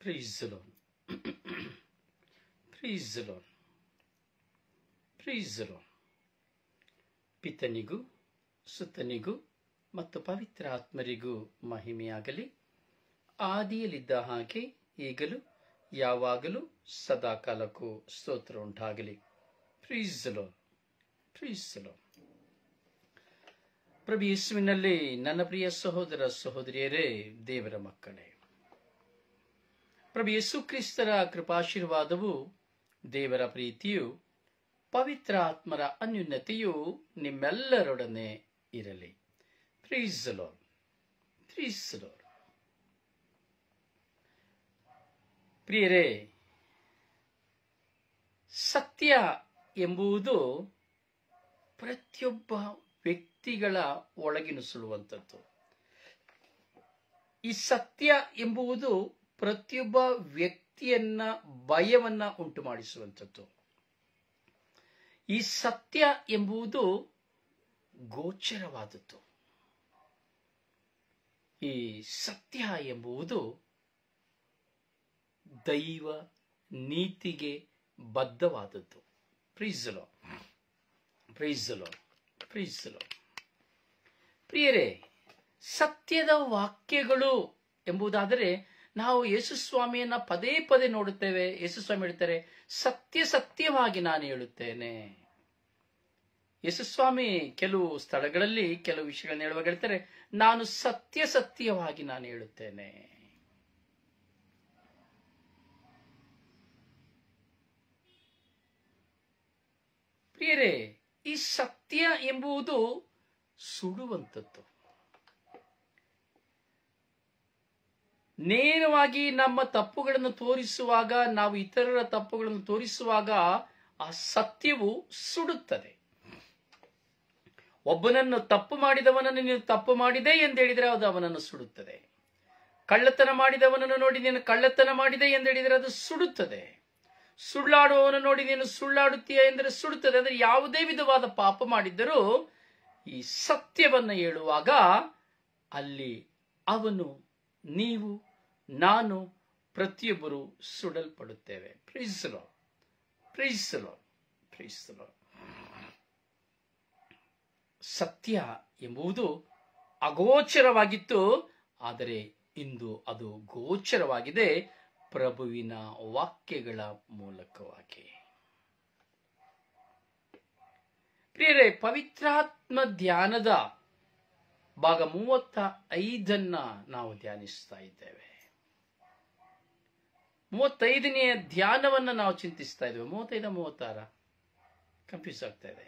Praise the Lord. Praise the Lord. Praise the Lord. ಪಿತನಿಗೂ ಸುತನಿಗೂ ಮತ್ತು ಪವಿತ್ರ ಆತ್ಮರಿಗೂ ಮಹಿಮೆಯಾಗಲಿ. ಆದಿಯಲ್ಲಿದ್ದ ಹಾಗೆ ಈಗಲೂ ಯಾವಾಗಲೂ ಸದಾಕಾಲಕ್ಕೂ ಸ್ತೋತ್ರ ಉಂಟಾಗಲಿ. Praise the Lord. Praise the Lord. ಪ್ರಭು ಯೇಸುವಿನಲ್ಲಿ ನನ್ನ ಪ್ರಿಯ ಸಹೋದರ ಸಹೋದರಿಯರೇ, ದೇವರ ಮಕ್ಕಳೇ, ಪ್ರಭು ಯೇಸು ಕ್ರಿಸ್ತರ ಕೃಪಾಶೀರ್ವಾದವು, ದೇವರ ಪ್ರೀತಿಯು, ಪವಿತ್ರ ಆತ್ಮರ ಅನ್ಯುನ್ನತೆಯು ನಿಮ್ಮೆಲ್ಲರೊಡನೆ ಇರಲಿ. Praise the Lord. Praise the Lord. ಪ್ರಿಯರೇ, ಸತ್ಯ ಎಂಬುದು ಪ್ರತಿಯೊಬ್ಬ ವ್ಯಕ್ತಿಗಳ ಒಳಗಿನಿಸುವಂಥದ್ದು. ಈ ಸತ್ಯ ಎಂಬುದು ಪ್ರತಿಯೊಬ್ಬ ವ್ಯಕ್ತಿಯನ್ನ ಭಯವನ್ನ ಉಂಟು ಮಾಡಿಸುವಂಥದ್ದು. ಈ ಸತ್ಯ ಎಂಬುದು ಗೋಚರವಾದದ್ದು. ಈ ಸತ್ಯ ಎಂಬುದು ದೈವ ನೀತಿಗೆ ಬದ್ಧವಾದದ್ದು. Praise the Lord. Praise the Lord. Praise the Lord. ಪ್ರಿಯರೇ, ಸತ್ಯದ ವಾಕ್ಯಗಳು ಎಂಬುದಾದರೆ ನಾವು ಯೇಸು ಸ್ವಾಮಿಯನ್ನ ಪದೇ ಪದೇ ನೋಡುತ್ತೇವೆ. ಯೇಸು ಸ್ವಾಮಿ ಹೇಳ್ತಾರೆ, ಸತ್ಯ ಸತ್ಯವಾಗಿ ನಾನು ಹೇಳುತ್ತೇನೆ. ಯೇಸು ಸ್ವಾಮಿ ಕೆಲವು ಸ್ಥಳಗಳಲ್ಲಿ ಕೆಲವು ವಿಷಯಗಳನ್ನ ಹೇಳುವಾಗ ಹೇಳ್ತಾರೆ, ನಾನು ಸತ್ಯ ಸತ್ಯವಾಗಿ ನಾನು ಹೇಳುತ್ತೇನೆ. ಪ್ರಿಯರೇ, ಈ ಸತ್ಯ ಎಂಬುದು ಸುಡುವಂಥದ್ದು. ನೇರವಾಗಿ ನಮ್ಮ ತಪ್ಪುಗಳನ್ನು ತೋರಿಸುವಾಗ, ನಾವು ಇತರರ ತಪ್ಪುಗಳನ್ನು ತೋರಿಸುವಾಗ ಆ ಸತ್ಯವು ಸುಡುತ್ತದೆ. ಒಬ್ಬನನ್ನು ತಪ್ಪು ಮಾಡಿದವನನ್ನು ನೀನು ತಪ್ಪು ಮಾಡಿದೆ ಎಂದು ಹೇಳಿದರೆ ಅದು ಅವನನ್ನು ಸುಡುತ್ತದೆ. ಕಳ್ಳತನ ಮಾಡಿದವನನ್ನು ನೋಡಿ ನೀನು ಕಳ್ಳತನ ಮಾಡಿದೆ ಎಂದು ಹೇಳಿದರೆ ಅದು ಸುಡುತ್ತದೆ. ಸುಳ್ಳಾಡುವವನು ನೋಡಿ ನೀನು ಸುಳ್ಳಾಡುತ್ತೀಯ ಎಂದರೆ ಸುಡುತ್ತದೆ. ಅಂದರೆ ಯಾವುದೇ ವಿಧವಾದ ಪಾಪ ಮಾಡಿದ್ದರೂ ಈ ಸತ್ಯವನ್ನು ಹೇಳುವಾಗ ಅಲ್ಲಿ ಅವನು, ನೀವು, ನಾನು, ಪ್ರತಿಯೊಬ್ಬರು ಸುಡಲ್ಪಡುತ್ತೇವೆ. Praise the Lord. Praise the Lord. Praise the Lord. ಸತ್ಯ ಎಂಬುದು ಅಗೋಚರವಾಗಿತ್ತು, ಆದರೆ ಇಂದು ಅದು ಗೋಚರವಾಗಿದೆ ಪ್ರಭುವಿನ ವಾಕ್ಯಗಳ ಮೂಲಕವಾಗಿ. ಪ್ರಿಯರೇ, ಪವಿತ್ರಾತ್ಮ ಧ್ಯಾನದ ಭಾಗ 35 ನಾವು ಧ್ಯಾನಿಸ್ತಾ ಇದ್ದೇವೆ. 35ನೆಯ ಧ್ಯಾನವನ್ನ ನಾವು ಚಿಂತಿಸ್ತಾ ಇದ್ದೇವೆ. 35 36 ಕನ್ಫ್ಯೂಸ್ ಆಗ್ತಾ ಇದೆ.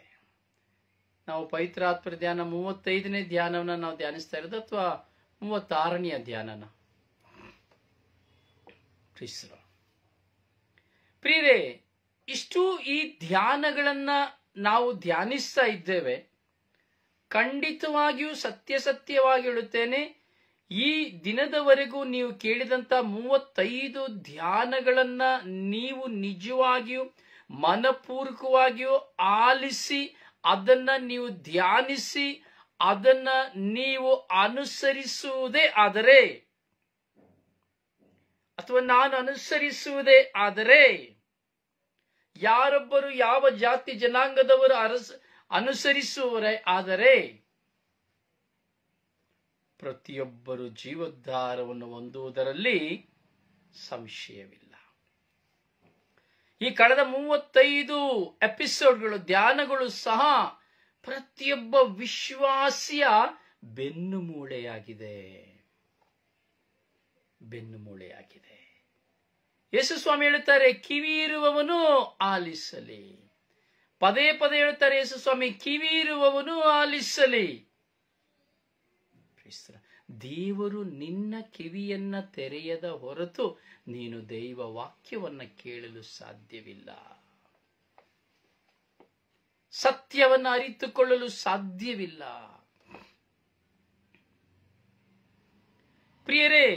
ನಾವು ಪವಿತ್ರಾತ್ಮ ಧ್ಯಾನ 35ನೇ ಧ್ಯಾನವನ್ನ ನಾವು ಧ್ಯಾನಿಸ್ತಾ ಇರೋದು ಅಥವಾ 36ನೆಯ ಧ್ಯಾನನ? ಪ್ರಿಯರೇ, ಇಷ್ಟು ಈ ಧ್ಯಾನಗಳನ್ನ ನಾವು ಧ್ಯಾನಿಸ್ತಾ ಇದ್ದೇವೆ. ಖಂಡಿತವಾಗಿಯೂ ಸತ್ಯವಾಗಿ ಹೇಳುತ್ತೇನೆ, ಈ ದಿನದವರೆಗೂ ನೀವು ಕೇಳಿದಂತ 35 ಧ್ಯಾನಗಳನ್ನ ನೀವು ನಿಜವಾಗಿಯೂ ಮನಪೂರ್ವಕವಾಗಿಯೂ ಆಲಿಸಿ, ಅದನ್ನ ನೀವು ಧ್ಯಾನಿಸಿ, ಅದನ್ನ ನೀವು ಅನುಸರಿಸುವುದೇ ಆದರೆ, ಅಥವಾ ನಾನು ಅನುಸರಿಸುವುದೇ ಆದರೆ, ಯಾರೊಬ್ಬರು ಯಾವ ಜಾತಿ ಜನಾಂಗದವರು ಅನುಸರಿಸುವರೇ ಆದರೆ ಪ್ರತಿಯೊಬ್ಬರು ಜೀವೋದ್ಧಾರವನ್ನು ಹೊಂದುವುದರಲ್ಲಿ ಸಂಶಯವಿಲ್ಲ. ಈ ಕಳೆದ 35 ಎಪಿಸೋಡ್ಗಳು, ಧ್ಯಾನಗಳು ಸಹ ಪ್ರತಿಯೊಬ್ಬ ವಿಶ್ವಾಸಿಯ ಬೆನ್ನುಮೂಳೆಯಾಗಿದೆ. ಯೇಸು ಸ್ವಾಮಿ ಹೇಳುತ್ತಾರೆ, ಕಿವಿ ಇರುವವನು ಆಲಿಸಲಿ. ಪದೇ ಪದೇ ಹೇಳುತ್ತಾರೆ ಯೇಸು ಸ್ವಾಮಿ, ಕಿವಿ ಇರುವವನು ಆಲಿಸಲಿ. ದೇವರು ನಿನ್ನ ಕಿವಿಯನ್ನ ತೆರೆಯದ ಹೊರತು ನೀನು ದೈವ ವಾಕ್ಯವನ್ನ ಕೇಳಲು ಸಾಧ್ಯವಿಲ್ಲ. ಸತ್ಯವನ್ನ ಅರಿತುಕೊಳ್ಳಲು ಸಾಧ್ಯವಿಲ್ಲ. ಪ್ರಿಯರೇ,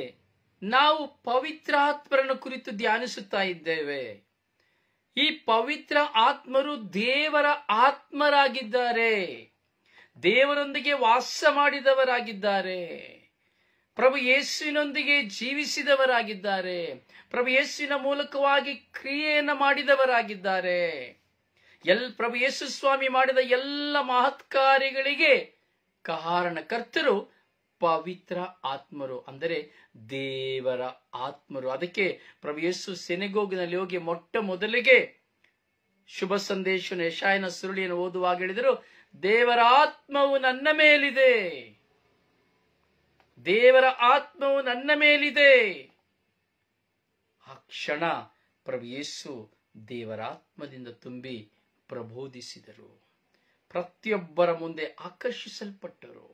ನಾವು ಪವಿತ್ರಾತ್ಮರನ್ನು ಕುರಿತು ಧ್ಯಾನಿಸುತ್ತಾ ಇದ್ದೇವೆ. ಈ ಪವಿತ್ರ ಆತ್ಮರು ದೇವರ ಆತ್ಮರಾಗಿದ್ದಾರೆ, ದೇವರೊಂದಿಗೆ ವಾಸ ಮಾಡಿದವರಾಗಿದ್ದಾರೆ. ಪ್ರಭು ಯೇಸುವಿನೊಂದಿಗೆ ಜೀವಿಸಿದವರಾಗಿದ್ದಾರೆ. ಪ್ರಭು ಯೇಸುವಿನ ಮೂಲಕವಾಗಿ ಕ್ರಿಯೆಯನ್ನು ಮಾಡಿದವರಾಗಿದ್ದಾರೆ. ಪ್ರಭು ಯೇಸು ಸ್ವಾಮಿ ಮಾಡಿದ ಎಲ್ಲ ಮಹತ್ಕಾರ್ಯಗಳಿಗೆ ಕಾರಣಕರ್ತರು ಪವಿತ್ರ ಆತ್ಮರು, ಅಂದರೆ ದೇವರ ಆತ್ಮರು. ಅದಕ್ಕೆ ಪ್ರಭು ಯೇಸು ಸೆನೆಗೋಗಿನಲ್ಲಿ ಹೋಗಿ ಮೊಟ್ಟ ಮೊದಲಿಗೆ ಶುಭ ಸಂದೇಶ ಯೆಶಾಯನ ಸುರುಳಿಯನ್ನು ಓದುವಾಗ ಹೇಳಿದರು, ದೇವರ ಆತ್ಮವು ನನ್ನ ಮೇಲಿದೆ, ದೇವರ ಆತ್ಮವು ನನ್ನ ಮೇಲಿದೆ. ಆ ಕ್ಷಣ ಪ್ರಭು ಯೇಸು ದೇವರ ಆತ್ಮದಿಂದ ತುಂಬಿ ಪ್ರಬೋಧಿಸಿದರು. ಪ್ರತಿಯೊಬ್ಬರ ಮುಂದೆ ಆಕರ್ಷಿಸಲ್ಪಟ್ಟರು.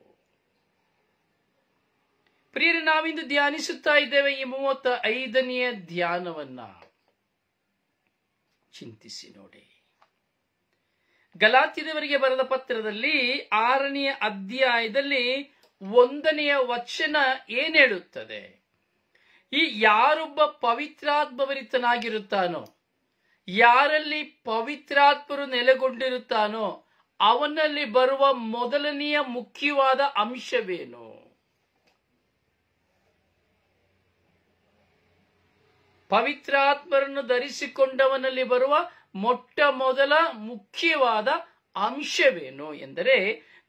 ಪ್ರಿಯರೇ, ನಾವಿಂದು ಧ್ಯಾನಿಸುತ್ತಾ ಇದ್ದೇವೆ ಈ 35ನೆಯ ಧ್ಯಾನವನ್ನ. ಚಿಂತಿಸಿ ನೋಡಿ. ಗಲಾತ್ಯದವರಿಗೆ ಬರೆದ ಪತ್ರದಲ್ಲಿ 6ನೆಯ ಅಧ್ಯಾಯದಲ್ಲಿ 1ನೆಯ ವಚನ ಏನ್ ಹೇಳುತ್ತದೆ? ಈ ಯಾರೊಬ್ಬ ಪವಿತ್ರಾತ್ಮಭರಿತನಾಗಿರುತ್ತಾನೋ, ಯಾರಲ್ಲಿ ಪವಿತ್ರಾತ್ಮರು ನೆಲೆಗೊಂಡಿರುತ್ತಾನೋ ಅವನಲ್ಲಿ ಬರುವ ಮೊದಲನೆಯ ಮುಖ್ಯವಾದ ಅಂಶವೇನು? ಪವಿತ್ರಾತ್ಮರನ್ನು ಧರಿಸಿಕೊಂಡವನಲ್ಲಿ ಬರುವ ಮೊಟ್ಟ ಮೊದಲ ಮುಖ್ಯವಾದ ಅಂಶವೇನು ಎಂದರೆ,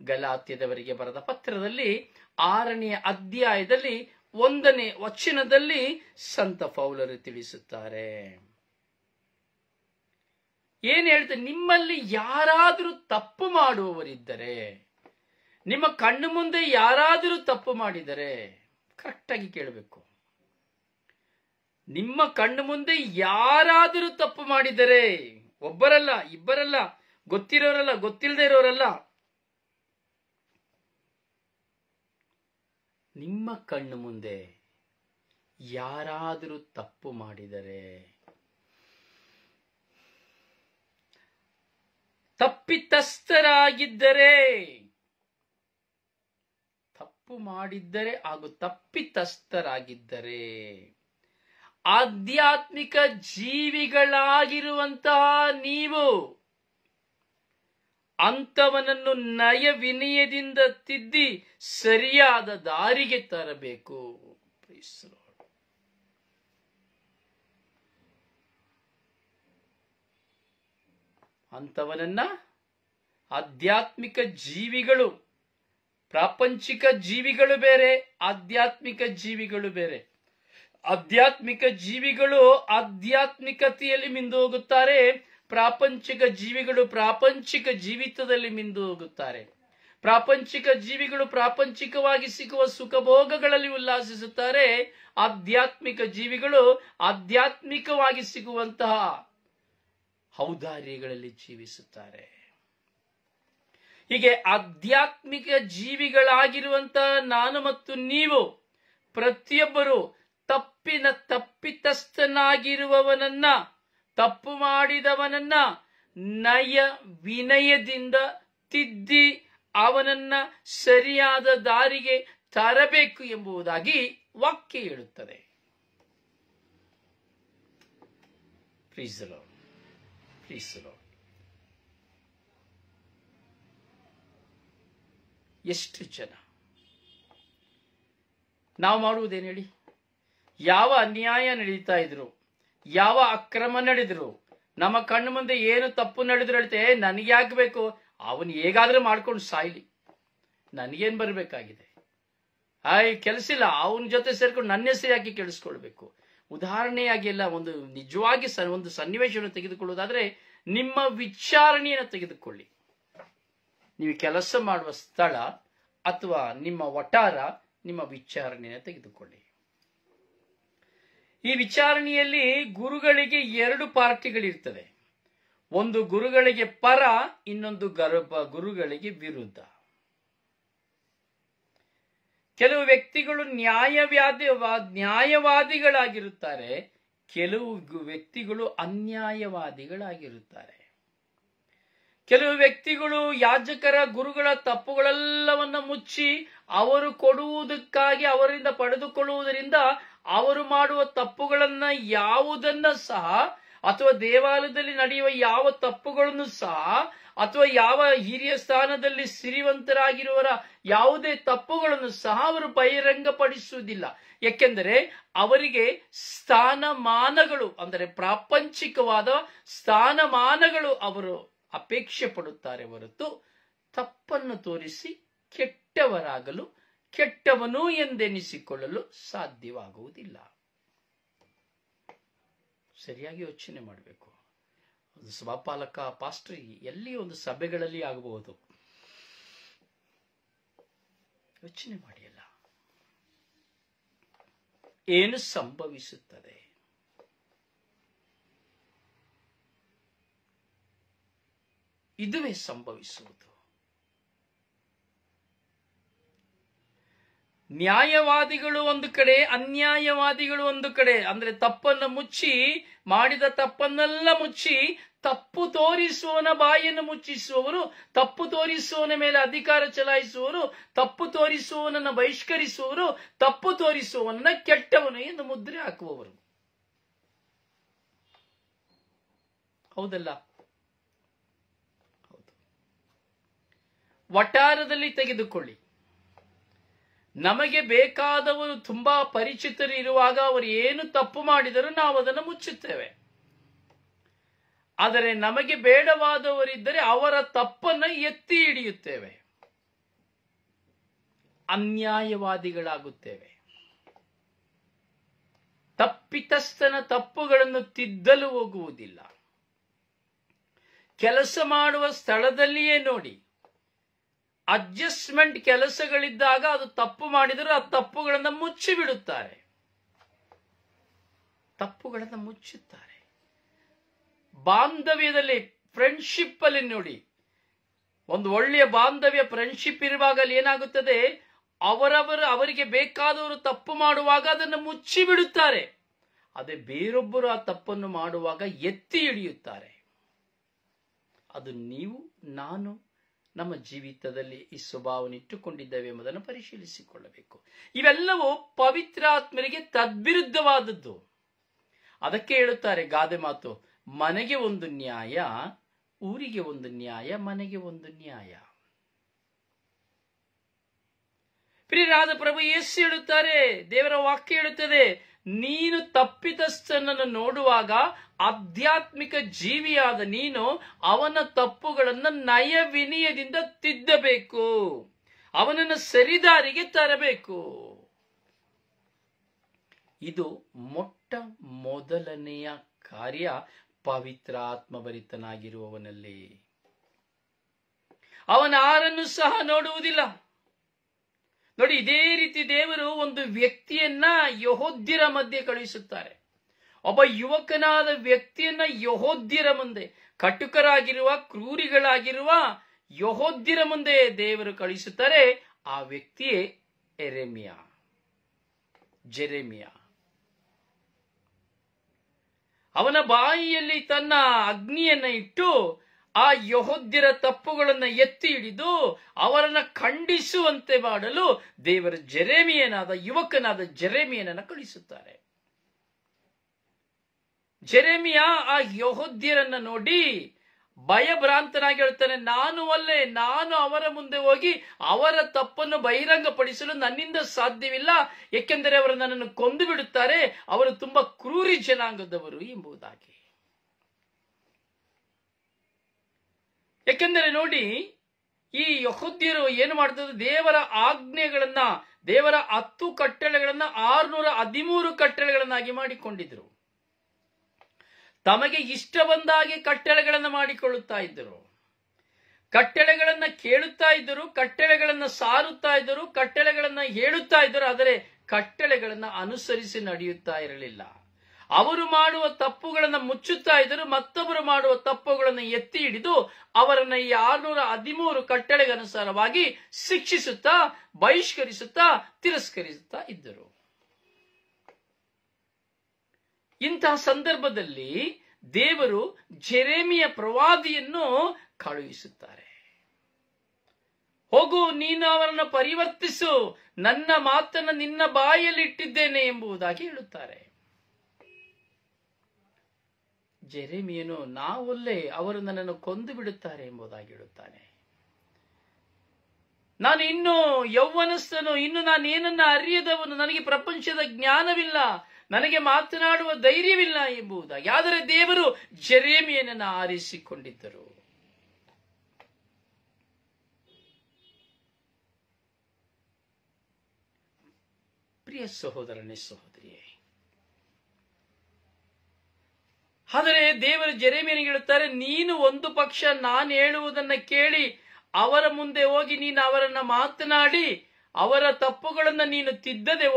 ಗಲಾತ್ಯದವರಿಗೆ ಬರೆದ ಪತ್ರದಲ್ಲಿ 6ನೆಯ ಅಧ್ಯಾಯದಲ್ಲಿ 1ನೇ ವಚನದಲ್ಲಿ ಸಂತ ಪೌಲರು ತಿಳಿಸುತ್ತಾರೆ. ಏನ್ ಹೇಳ್ತಾರೆ? ನಿಮ್ಮಲ್ಲಿ ಯಾರಾದರೂ ತಪ್ಪು ಮಾಡುವವರಿದ್ದರೆ, ನಿಮ್ಮ ಕಣ್ಣು ಮುಂದೆ ಯಾರಾದರೂ ತಪ್ಪು ಮಾಡಿದರೆ, ಕರೆಕ್ಟಾಗಿ ಕೇಳಬೇಕು, ನಿಮ್ಮ ಕಣ್ಣು ಮುಂದೆ ಯಾರಾದರೂ ತಪ್ಪು ಮಾಡಿದರೆ, ಒಬ್ಬರಲ್ಲ, ಇಬ್ಬರಲ್ಲ, ಗೊತ್ತಿರೋರಲ್ಲ, ಗೊತ್ತಿಲ್ಲದೆ ಇರೋರಲ್ಲ, ನಿಮ್ಮ ಕಣ್ಣು ಮುಂದೆ ಯಾರಾದರೂ ತಪ್ಪು ಮಾಡಿದರೆ, ತಪ್ಪಿತಸ್ಥರಾಗಿದ್ದರೆ, ತಪ್ಪು ಮಾಡಿದ್ದರೆ ಹಾಗೂ ತಪ್ಪಿತಸ್ಥರಾಗಿದ್ದರೆ, ಆಧ್ಯಾತ್ಮಿಕ ಜೀವಿಗಳಾಗಿರುವಂತಹ ನೀವು ಅಂಥವನನ್ನು ನಯ ವಿನಯದಿಂದ ತಿದ್ದಿ ಸರಿಯಾದ ದಾರಿಗೆ ತರಬೇಕು. ಅಂಥವನನ್ನ ಆಧ್ಯಾತ್ಮಿಕ ಜೀವಿಗಳು, ಪ್ರಾಪಂಚಿಕ ಜೀವಿಗಳು ಬೇರೆ, ಆಧ್ಯಾತ್ಮಿಕ ಜೀವಿಗಳು ಬೇರೆ. ಆಧ್ಯಾತ್ಮಿಕ ಜೀವಿಗಳು ಆಧ್ಯಾತ್ಮಿಕತೆಯಲ್ಲಿ ಮಿಂದು ಹೋಗುತ್ತಾರೆ, ಪ್ರಾಪಂಚಿಕ ಜೀವಿಗಳು ಪ್ರಾಪಂಚಿಕ ಜೀವಿತದಲ್ಲಿ ಮಿಂದು ಹೋಗುತ್ತಾರೆ. ಪ್ರಾಪಂಚಿಕ ಜೀವಿಗಳು ಪ್ರಾಪಂಚಿಕವಾಗಿ ಸಿಗುವ ಸುಖಭೋಗಗಳಲ್ಲಿ ಉಲ್ಲಾಸಿಸುತ್ತಾರೆ, ಆಧ್ಯಾತ್ಮಿಕ ಜೀವಿಗಳು ಆಧ್ಯಾತ್ಮಿಕವಾಗಿ ಸಿಗುವಂತಹ ಔದಾರ್ಯಗಳಲ್ಲಿ ಜೀವಿಸುತ್ತಾರೆ. ಹೀಗೆ ಆಧ್ಯಾತ್ಮಿಕ ಜೀವಿಗಳಾಗಿರುವಂತಹ ನಾನು ಮತ್ತು ನೀವು ಪ್ರತಿಯೊಬ್ಬರು ತಪ್ಪಿತಸ್ಥನಾಗಿರುವವನನ್ನ, ತಪ್ಪು ಮಾಡಿದವನನ್ನ ನಯ ವಿನಯದಿಂದ ತಿದ್ದಿ ಅವನನ್ನ ಸರಿಯಾದ ದಾರಿಗೆ ತರಬೇಕು ಎಂಬುದಾಗಿ ವಾಕ್ಯ ಹೇಳುತ್ತದೆ. ಪ್ರೀಸ್ ದಿ ಲಾರ್ಡ್, ಪ್ರೀಸ್ ದಿ ಲಾರ್ಡ್. ಎಷ್ಟು ಜನ ನಾವು ಮಾಡುವುದೇನು ಹೇಳಿ? ಯಾವ ಅನ್ಯಾಯ ನಡೀತಾ ಇದ್ರು, ಯಾವ ಅಕ್ರಮ ನಡೆದ್ರು, ನಮ್ಮ ಕಣ್ಣು ಮುಂದೆ ಏನು ತಪ್ಪು ನಡೆದ್ರು ಹೇಳ್ತೆ, ನನಗೆ ಯಾಕಬೇಕು, ಅವನು ಹೇಗಾದ್ರೂ ಮಾಡ್ಕೊಂಡು ಸಾಯ್ಲಿ, ನನಗೇನು ಬರಬೇಕಾಗಿದೆ, ಕೆಲಸ ಇಲ್ಲ, ಅವನ ಜೊತೆ ಸೇರ್ಕೊಂಡು ನನ್ನ ಹೆಸರು ಯಾಕೆ ಕೇಳಿಸ್ಕೊಳ್ಬೇಕು. ಉದಾಹರಣೆಯಾಗಿ ಎಲ್ಲ ಒಂದು ನಿಜವಾಗಿ ಒಂದು ಸನ್ನಿವೇಶವನ್ನು ತೆಗೆದುಕೊಳ್ಳುವುದಾದ್ರೆ, ನಿಮ್ಮ ವಿಚಾರಣೆಯನ್ನು ತೆಗೆದುಕೊಳ್ಳಿ. ನೀವು ಕೆಲಸ ಮಾಡುವ ಸ್ಥಳ ಅಥವಾ ನಿಮ್ಮ ವಟಾರ, ನಿಮ್ಮ ವಿಚಾರಣೆಯನ್ನು ತೆಗೆದುಕೊಳ್ಳಿ. ಈ ವಿಚಾರಣೆಯಲ್ಲಿ ಗುರುಗಳಿಗೆ 2 ಪಾರ್ಟಿಗಳಿರ್ತದೆ. ಒಂದು ಗುರುಗಳಿಗೆ ಪರ, ಇನ್ನೊಂದು ಗುರುಗಳಿಗೆ ವಿರುದ್ಧ. ಕೆಲವು ವ್ಯಕ್ತಿಗಳು ನ್ಯಾಯವಾದಿಗಳಾಗಿರುತ್ತಾರೆ, ಕೆಲವು ವ್ಯಕ್ತಿಗಳು ಅನ್ಯಾಯವಾದಿಗಳಾಗಿರುತ್ತಾರೆ. ಕೆಲವು ವ್ಯಕ್ತಿಗಳು ಯಾಜಕರ ಗುರುಗಳ ತಪ್ಪುಗಳೆಲ್ಲವನ್ನ ಮುಚ್ಚಿ ಅವರು ಕೊಡುವುದಕ್ಕಾಗಿ ಅವರಿಂದ ಪಡೆದುಕೊಳ್ಳುವುದರಿಂದ ಅವರು ಮಾಡುವ ತಪ್ಪುಗಳನ್ನ ಯಾವುದನ್ನ ಸಹ ಅಥವಾ ದೇವಾಲಯದಲ್ಲಿ ನಡೆಯುವ ಯಾವ ತಪ್ಪುಗಳನ್ನು ಸಹ, ಅಥವಾ ಯಾವ ಹಿರಿಯ ಸ್ಥಾನದಲ್ಲಿ ಸಿರಿವಂತರಾಗಿರುವವರ ಯಾವುದೇ ತಪ್ಪುಗಳನ್ನು ಸಹ ಅವರು ಬಹಿರಂಗಪಡಿಸುವುದಿಲ್ಲ. ಏಕೆಂದರೆ ಅವರಿಗೆ ಸ್ಥಾನಮಾನಗಳು, ಅಂದರೆ ಪ್ರಾಪಂಚಿಕವಾದ ಸ್ಥಾನಮಾನಗಳು ಅವರು ಅಪೇಕ್ಷೆ ಪಡುತ್ತಾರೆ ಹೊರತು ತಪ್ಪನ್ನು ತೋರಿಸಿ ಕೆಟ್ಟವರಾಗಲು, ಕೆಟ್ಟವನು ಎಂದೆನಿಸಿಕೊಳ್ಳಲು ಸಾಧ್ಯವಾಗುವುದಿಲ್ಲ. ಸರಿಯಾಗಿ ಯೋಚನೆ ಮಾಡಬೇಕು. ಒಂದು ಸಭಾಪಾಲಕ, ಪಾಸ್ಟರ್ ಎಲ್ಲಿ ಒಂದು ಸಭೆಗಳಲ್ಲಿ ಆಗಬಹುದು, ಯೋಚನೆ ಮಾಡಿಯಲ್ಲ ಏನು ಸಂಭವಿಸುತ್ತದೆ. ಇದುವೇ ಸಂಭವಿಸುವುದು. ನ್ಯಾಯವಾದಿಗಳು ಒಂದು ಕಡೆ, ಅನ್ಯಾಯವಾದಿಗಳು ಒಂದು ಕಡೆ. ಅಂದ್ರೆ ತಪ್ಪನ್ನು ಮುಚ್ಚಿ, ಮಾಡಿದ ತಪ್ಪನ್ನೆಲ್ಲ ಮುಚ್ಚಿ, ತಪ್ಪು ತೋರಿಸುವವನ ಬಾಯನ್ನು ಮುಚ್ಚಿಸುವವರು, ತಪ್ಪು ತೋರಿಸುವವನ ಮೇಲೆ ಅಧಿಕಾರ ಚಲಾಯಿಸುವವರು, ತಪ್ಪು ತೋರಿಸುವವನನ್ನು ಬಹಿಷ್ಕರಿಸುವವರು, ತಪ್ಪು ತೋರಿಸುವವನನ್ನ ಕೆಟ್ಟವನು ಎಂದು ಮುದ್ರೆ ಹಾಕುವವರು. ಹೌದಲ್ಲ? ಹೌದು. ಒಟ್ಟಾರದಲ್ಲಿ ತೆಗೆದುಕೊಳ್ಳಿ, ನಮಗೆ ಬೇಕಾದವರು ತುಂಬಾ ಪರಿಚಿತರು ಇರುವಾಗ ಅವರು ಏನು ತಪ್ಪು ಮಾಡಿದರೂ ನಾವು ಅದನ್ನು ಮುಚ್ಚುತ್ತೇವೆ. ಆದರೆ ನಮಗೆ ಬೇಡವಾದವರಿದ್ದರೆ ಅವರ ತಪ್ಪನ್ನು ಎತ್ತಿ ಹಿಡಿಯುತ್ತೇವೆ, ಅನ್ಯಾಯವಾದಿಗಳಾಗುತ್ತೇವೆ. ತಪ್ಪಿತಸ್ಥನ ತಪ್ಪುಗಳನ್ನು ತಿದ್ದಲು ಹೋಗುವುದಿಲ್ಲ. ಕೆಲಸ ಮಾಡುವ ಸ್ಥಳದಲ್ಲಿಯೇ ನೋಡಿ, ಅಡ್ಜಸ್ಟ್ಮೆಂಟ್ ಕೆಲಸಗಳಿದ್ದಾಗ ಅದು ತಪ್ಪು ಮಾಡಿದರೂ ಆ ತಪ್ಪುಗಳನ್ನು ಮುಚ್ಚಿಬಿಡುತ್ತಾರೆ, ತಪ್ಪುಗಳನ್ನು ಮುಚ್ಚುತ್ತಾರೆ. ಬಾಂಧವ್ಯದಲ್ಲಿ, ಫ್ರೆಂಡ್ಶಿಪ್ ಅಲ್ಲಿ ನೋಡಿ, ಒಂದು ಒಳ್ಳೆಯ ಬಾಂಧವ್ಯ ಫ್ರೆಂಡ್ಶಿಪ್ ಇರುವಾಗ ಏನಾಗುತ್ತದೆ, ಅವರಿಗೆ ಬೇಕಾದವರು ತಪ್ಪು ಮಾಡುವಾಗ ಅದನ್ನು ಮುಚ್ಚಿಬಿಡುತ್ತಾರೆ. ಅದೇ ಬೇರೊಬ್ಬರು ಆ ತಪ್ಪನ್ನು ಮಾಡುವಾಗ ಎತ್ತಿ ಹಿಡಿಯುತ್ತಾರೆ. ಅದು ನೀವು ನಾನು ನಮ್ಮ ಜೀವಿತದಲ್ಲಿ ಈ ಸ್ವಭಾವವನ್ನು ಇಟ್ಟುಕೊಂಡಿದ್ದೇವೆ ಎಂಬುದನ್ನು ಪರಿಶೀಲಿಸಿಕೊಳ್ಳಬೇಕು. ಇವೆಲ್ಲವೂ ಪವಿತ್ರಾತ್ಮರಿಗೆ ತದ್ವಿರುದ್ಧವಾದದ್ದು. ಅದಕ್ಕೆ ಹೇಳುತ್ತಾರೆ ಗಾದೆ ಮಾತು, ಮನೆಗೆ ಒಂದು ನ್ಯಾಯ, ಊರಿಗೆ ಒಂದು ನ್ಯಾಯ, ಮನೆಗೆ ಒಂದು ನ್ಯಾಯ. ಪ್ರಿಯರಾದ ಪ್ರಭು ಯೇಸು ಹೇಳುತ್ತಾರೆ, ದೇವರ ವಾಕ್ಯ ಹೇಳುತ್ತದೆ, ನೀನು ತಪ್ಪಿತಸ್ಥನನ್ನು ನೋಡುವಾಗ ಆಧ್ಯಾತ್ಮಿಕ ಜೀವಿಯಾದ ನೀನು ಅವನ ತಪ್ಪುಗಳನ್ನು ನಯ ವಿನಯದಿಂದ ತಿದ್ದಬೇಕು, ಅವನನ್ನು ಸರಿದಾರಿಗೆ ತರಬೇಕು. ಇದು ಮೊಟ್ಟ ಮೊದಲನೆಯ ಕಾರ್ಯ ಪವಿತ್ರಾತ್ಮಭರಿತನಾಗಿರುವವನಲ್ಲಿ. ಅವನ ಆರನ್ನು ಸಹ ನೋಡುವುದಿಲ್ಲ. ನೋಡಿ, ಇದೇ ರೀತಿ ದೇವರು ಒಂದು ವ್ಯಕ್ತಿಯನ್ನ ಯೆಹೂದ್ಯರ ಮಧ್ಯೆ ಕಳುಹಿಸುತ್ತಾರೆ. ಒಬ್ಬ ಯುವಕನಾದ ವ್ಯಕ್ತಿಯನ್ನ ಯೆಹೂದ್ಯರ ಮುಂದೆ, ಕಟುಕರಾಗಿರುವ, ಕ್ರೂರಿಗಳಾಗಿರುವ ಯೆಹೂದ್ಯರ ಮುಂದೆ ದೇವರು ಕಳುಹಿಸುತ್ತಾರೆ. ಆ ವ್ಯಕ್ತಿಯೇ ಜೆರೆಮಿಯ. ಅವನ ಬಾಯಿಯಲ್ಲಿ ತನ್ನ ಅಗ್ನಿಯನ್ನ ಇಟ್ಟು ಆ ಯೆಹೂದ್ಯರ ತಪ್ಪುಗಳನ್ನು ಎತ್ತಿ ಹಿಡಿದು ಅವರನ್ನ ಖಂಡಿಸುವಂತೆ ಮಾಡಲು ದೇವರ ಯುವಕನಾದ ಜೆರೆಮಿಯನನ್ನು ಕಳಿಸುತ್ತಾರೆ. ಜೆರೆಮಿಯ ಆ ಯೆಹೂದ್ಯರನ್ನ ನೋಡಿ ಭಯಭ್ರಾಂತನಾಗಿ ಹೇಳ್ತಾನೆ, ನಾನು ಅವರ ಮುಂದೆ ಹೋಗಿ ಅವರ ತಪ್ಪನ್ನು ಬಹಿರಂಗಪಡಿಸಲು ನನ್ನಿಂದ ಸಾಧ್ಯವಿಲ್ಲ, ಏಕೆಂದರೆ ಅವರು ನನ್ನನ್ನು ಕೊಂದು ಬಿಡುತ್ತಾರೆ, ಅವರು ತುಂಬಾ ಕ್ರೂರಿ ಜನಾಂಗದವರು ಎಂಬುದಾಗಿ. ಯಾಕೆಂದರೆ ನೋಡಿ, ಈ ಯೆಹೂದ್ಯರು ಏನು ಮಾಡ್ತಾರೆ, ದೇವರ ಆಜ್ಞೆಗಳನ್ನ, ದೇವರ 10 ಕಟ್ಟಳೆಗಳನ್ನ 613 ಕಟ್ಟಳೆಗಳನ್ನಾಗಿ ಮಾಡಿಕೊಂಡಿದ್ರು. ತಮಗೆ ಇಷ್ಟ ಬಂದಾಗೆ ಕಟ್ಟಳೆಗಳನ್ನು ಮಾಡಿಕೊಳ್ಳುತ್ತಾ ಇದ್ದರು, ಕಟ್ಟಳೆಗಳನ್ನ ಕೇಳುತ್ತಾ ಇದ್ದರು, ಕಟ್ಟಳೆಗಳನ್ನ ಸಾರುತ್ತಾ ಇದ್ದರು, ಕಟ್ಟಳೆಗಳನ್ನ ಹೇಳುತ್ತಾ ಇದ್ದರು. ಆದರೆ ಕಟ್ಟಳೆಗಳನ್ನ ಅನುಸರಿಸಿ ನಡೆಯುತ್ತಾ ಇರಲಿಲ್ಲ. ಅವರು ಮಾಡುವ ತಪ್ಪುಗಳನ್ನು ಮುಚ್ಚುತ್ತಾ ಇದ್ದರು, ಮತ್ತೊಬ್ಬರು ಮಾಡುವ ತಪ್ಪುಗಳನ್ನು ಎತ್ತಿ ಹಿಡಿದು ಅವರನ್ನ ಈ 613 ಕಟ್ಟಳೆಗನುಸಾರವಾಗಿ ಶಿಕ್ಷಿಸುತ್ತಾ, ಬಹಿಷ್ಕರಿಸುತ್ತಾ, ತಿರಸ್ಕರಿಸುತ್ತಾ ಇದ್ದರು. ಇಂತಹ ಸಂದರ್ಭದಲ್ಲಿ ದೇವರು ಜೆರೆಮಿಯ ಪ್ರವಾದಿಯನ್ನು ಕಳುಹಿಸುತ್ತಾರೆ. ಹೋಗು, ನೀನು ಅವರನ್ನು ಪರಿವರ್ತಿಸು, ನನ್ನ ಮಾತನ್ನು ನಿನ್ನ ಬಾಯಲ್ಲಿ ಇಟ್ಟಿದ್ದೇನೆ ಎಂಬುದಾಗಿ ಹೇಳುತ್ತಾರೆ. ಜೆರೆಮಿಯನು ನಾವೊಲ್ಲೆ, ಅವರು ನನ್ನನ್ನು ಕೊಂದು ಬಿಡುತ್ತಾರೆ ಎಂಬುದಾಗಿ ಹೇಳುತ್ತಾನೆ. ನಾನು ಇನ್ನು ಯೌವನಸ್ಥನು, ಇನ್ನು ನಾನು ಏನನ್ನ ಅರಿಯದವನು, ನನಗೆ ಪ್ರಪಂಚದ ಜ್ಞಾನವಿಲ್ಲ, ನನಗೆ ಮಾತನಾಡುವ ಧೈರ್ಯವಿಲ್ಲ ಎಂಬುದಾಗಿ. ಆದರೆ ದೇವರು ಜೆರೆಮಿಯನನ್ನು ಆರಿಸಿಕೊಂಡಿದ್ದರು. ಪ್ರಿಯ ಸಹೋದರನೇ, ಸಹೋದರಿಯೇ, ಆದರೆ ದೇವರು ಜೆರೆಮಿಯನಿಗೆ ಹೇಳುತ್ತಾರೆ, ನೀನು ಒಂದು ಪಕ್ಷ ನಾನು ಹೇಳುವುದನ್ನ ಕೇಳಿ ಅವರ ಮುಂದೆ ಹೋಗಿ ನೀನು ಅವರನ್ನ ಮಾತನಾಡಿ ಅವರ ತಪ್ಪುಗಳನ್ನು ನೀನು ತಿದ್ದದೆ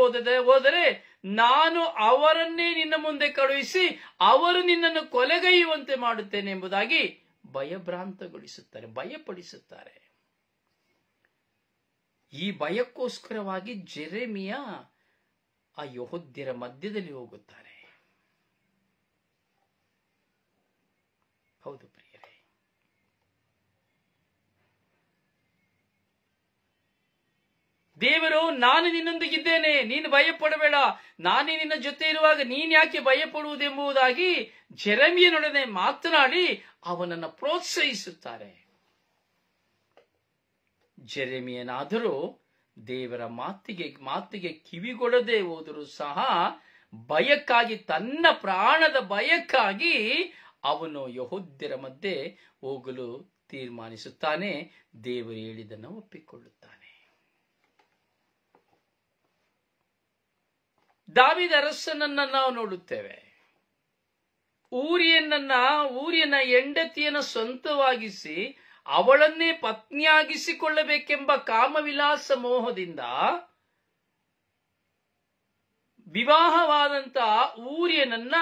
ಹೋದರೆ ನಾನು ಅವರನ್ನೇ ನಿನ್ನ ಮುಂದೆ ಕಳುಹಿಸಿ ಅವರು ನಿನ್ನನ್ನು ಕೊಲೆಗೈಯುವಂತೆ ಮಾಡುತ್ತೇನೆ ಎಂಬುದಾಗಿ ಭಯಭ್ರಾಂತಗೊಳಿಸುತ್ತಾರೆ, ಭಯಪಡಿಸುತ್ತಾರೆ. ಈ ಭಯಕ್ಕೋಸ್ಕರವಾಗಿ ಜೆರೆಮಿಯ ಆ ಯೆಹೂದ್ಯರ ಮಧ್ಯದಲ್ಲಿ ಹೋಗುತ್ತಾನೆ. ಹೌದು ಪ್ರಿಯರೇ, ದೇವರು ನಾನು ನಿನ್ನೊಂದಿಗಿದ್ದೇನೆ, ನೀನು ಭಯಪಡಬೇಡ, ನಾನೇ ನಿನ್ನ ಜೊತೆ ಇರುವಾಗ ನೀನ್ ಯಾಕೆ ಭಯಪಡುವುದೆಂಬುದಾಗಿ ಜೆರೆಮಿಯನೊಡನೆ ಮಾತನಾಡಿ ಅವನನ್ನು ಪ್ರೋತ್ಸಾಹಿಸುತ್ತಾರೆ. ಜೆರೆಮಿಯನಾದರೂ ದೇವರ ಮಾತಿಗೆ ಕಿವಿಗೊಡದೆ ಹೋದರೂ ಸಹ ಭಯಕ್ಕಾಗಿ, ತನ್ನ ಪ್ರಾಣದ ಭಯಕ್ಕಾಗಿ ಅವನು ಯೆಹೂದ್ಯರ ಮಧ್ಯೆ ಹೋಗಲು ತೀರ್ಮಾನಿಸುತ್ತಾನೆ. ದೇವರು ಹೇಳಿದ್ದನ್ನು ಒಪ್ಪಿಕೊಳ್ಳುತ್ತಾನೆ. ದಾವೀದ ಅರಸನನ್ನ ನಾವು ನೋಡುತ್ತೇವೆ. ಊರಿಯನ ಹೆಂಡತಿಯನ್ನು ಸ್ವಂತವಾಗಿಸಿ ಅವಳನ್ನೇ ಪತ್ನಿಯಾಗಿಸಿಕೊಳ್ಳಬೇಕೆಂಬ ಕಾಮವಿಲಾಸ ಮೋಹದಿಂದ ವಿವಾಹವಾದಂತಹ ಊರಿಯನನ್ನ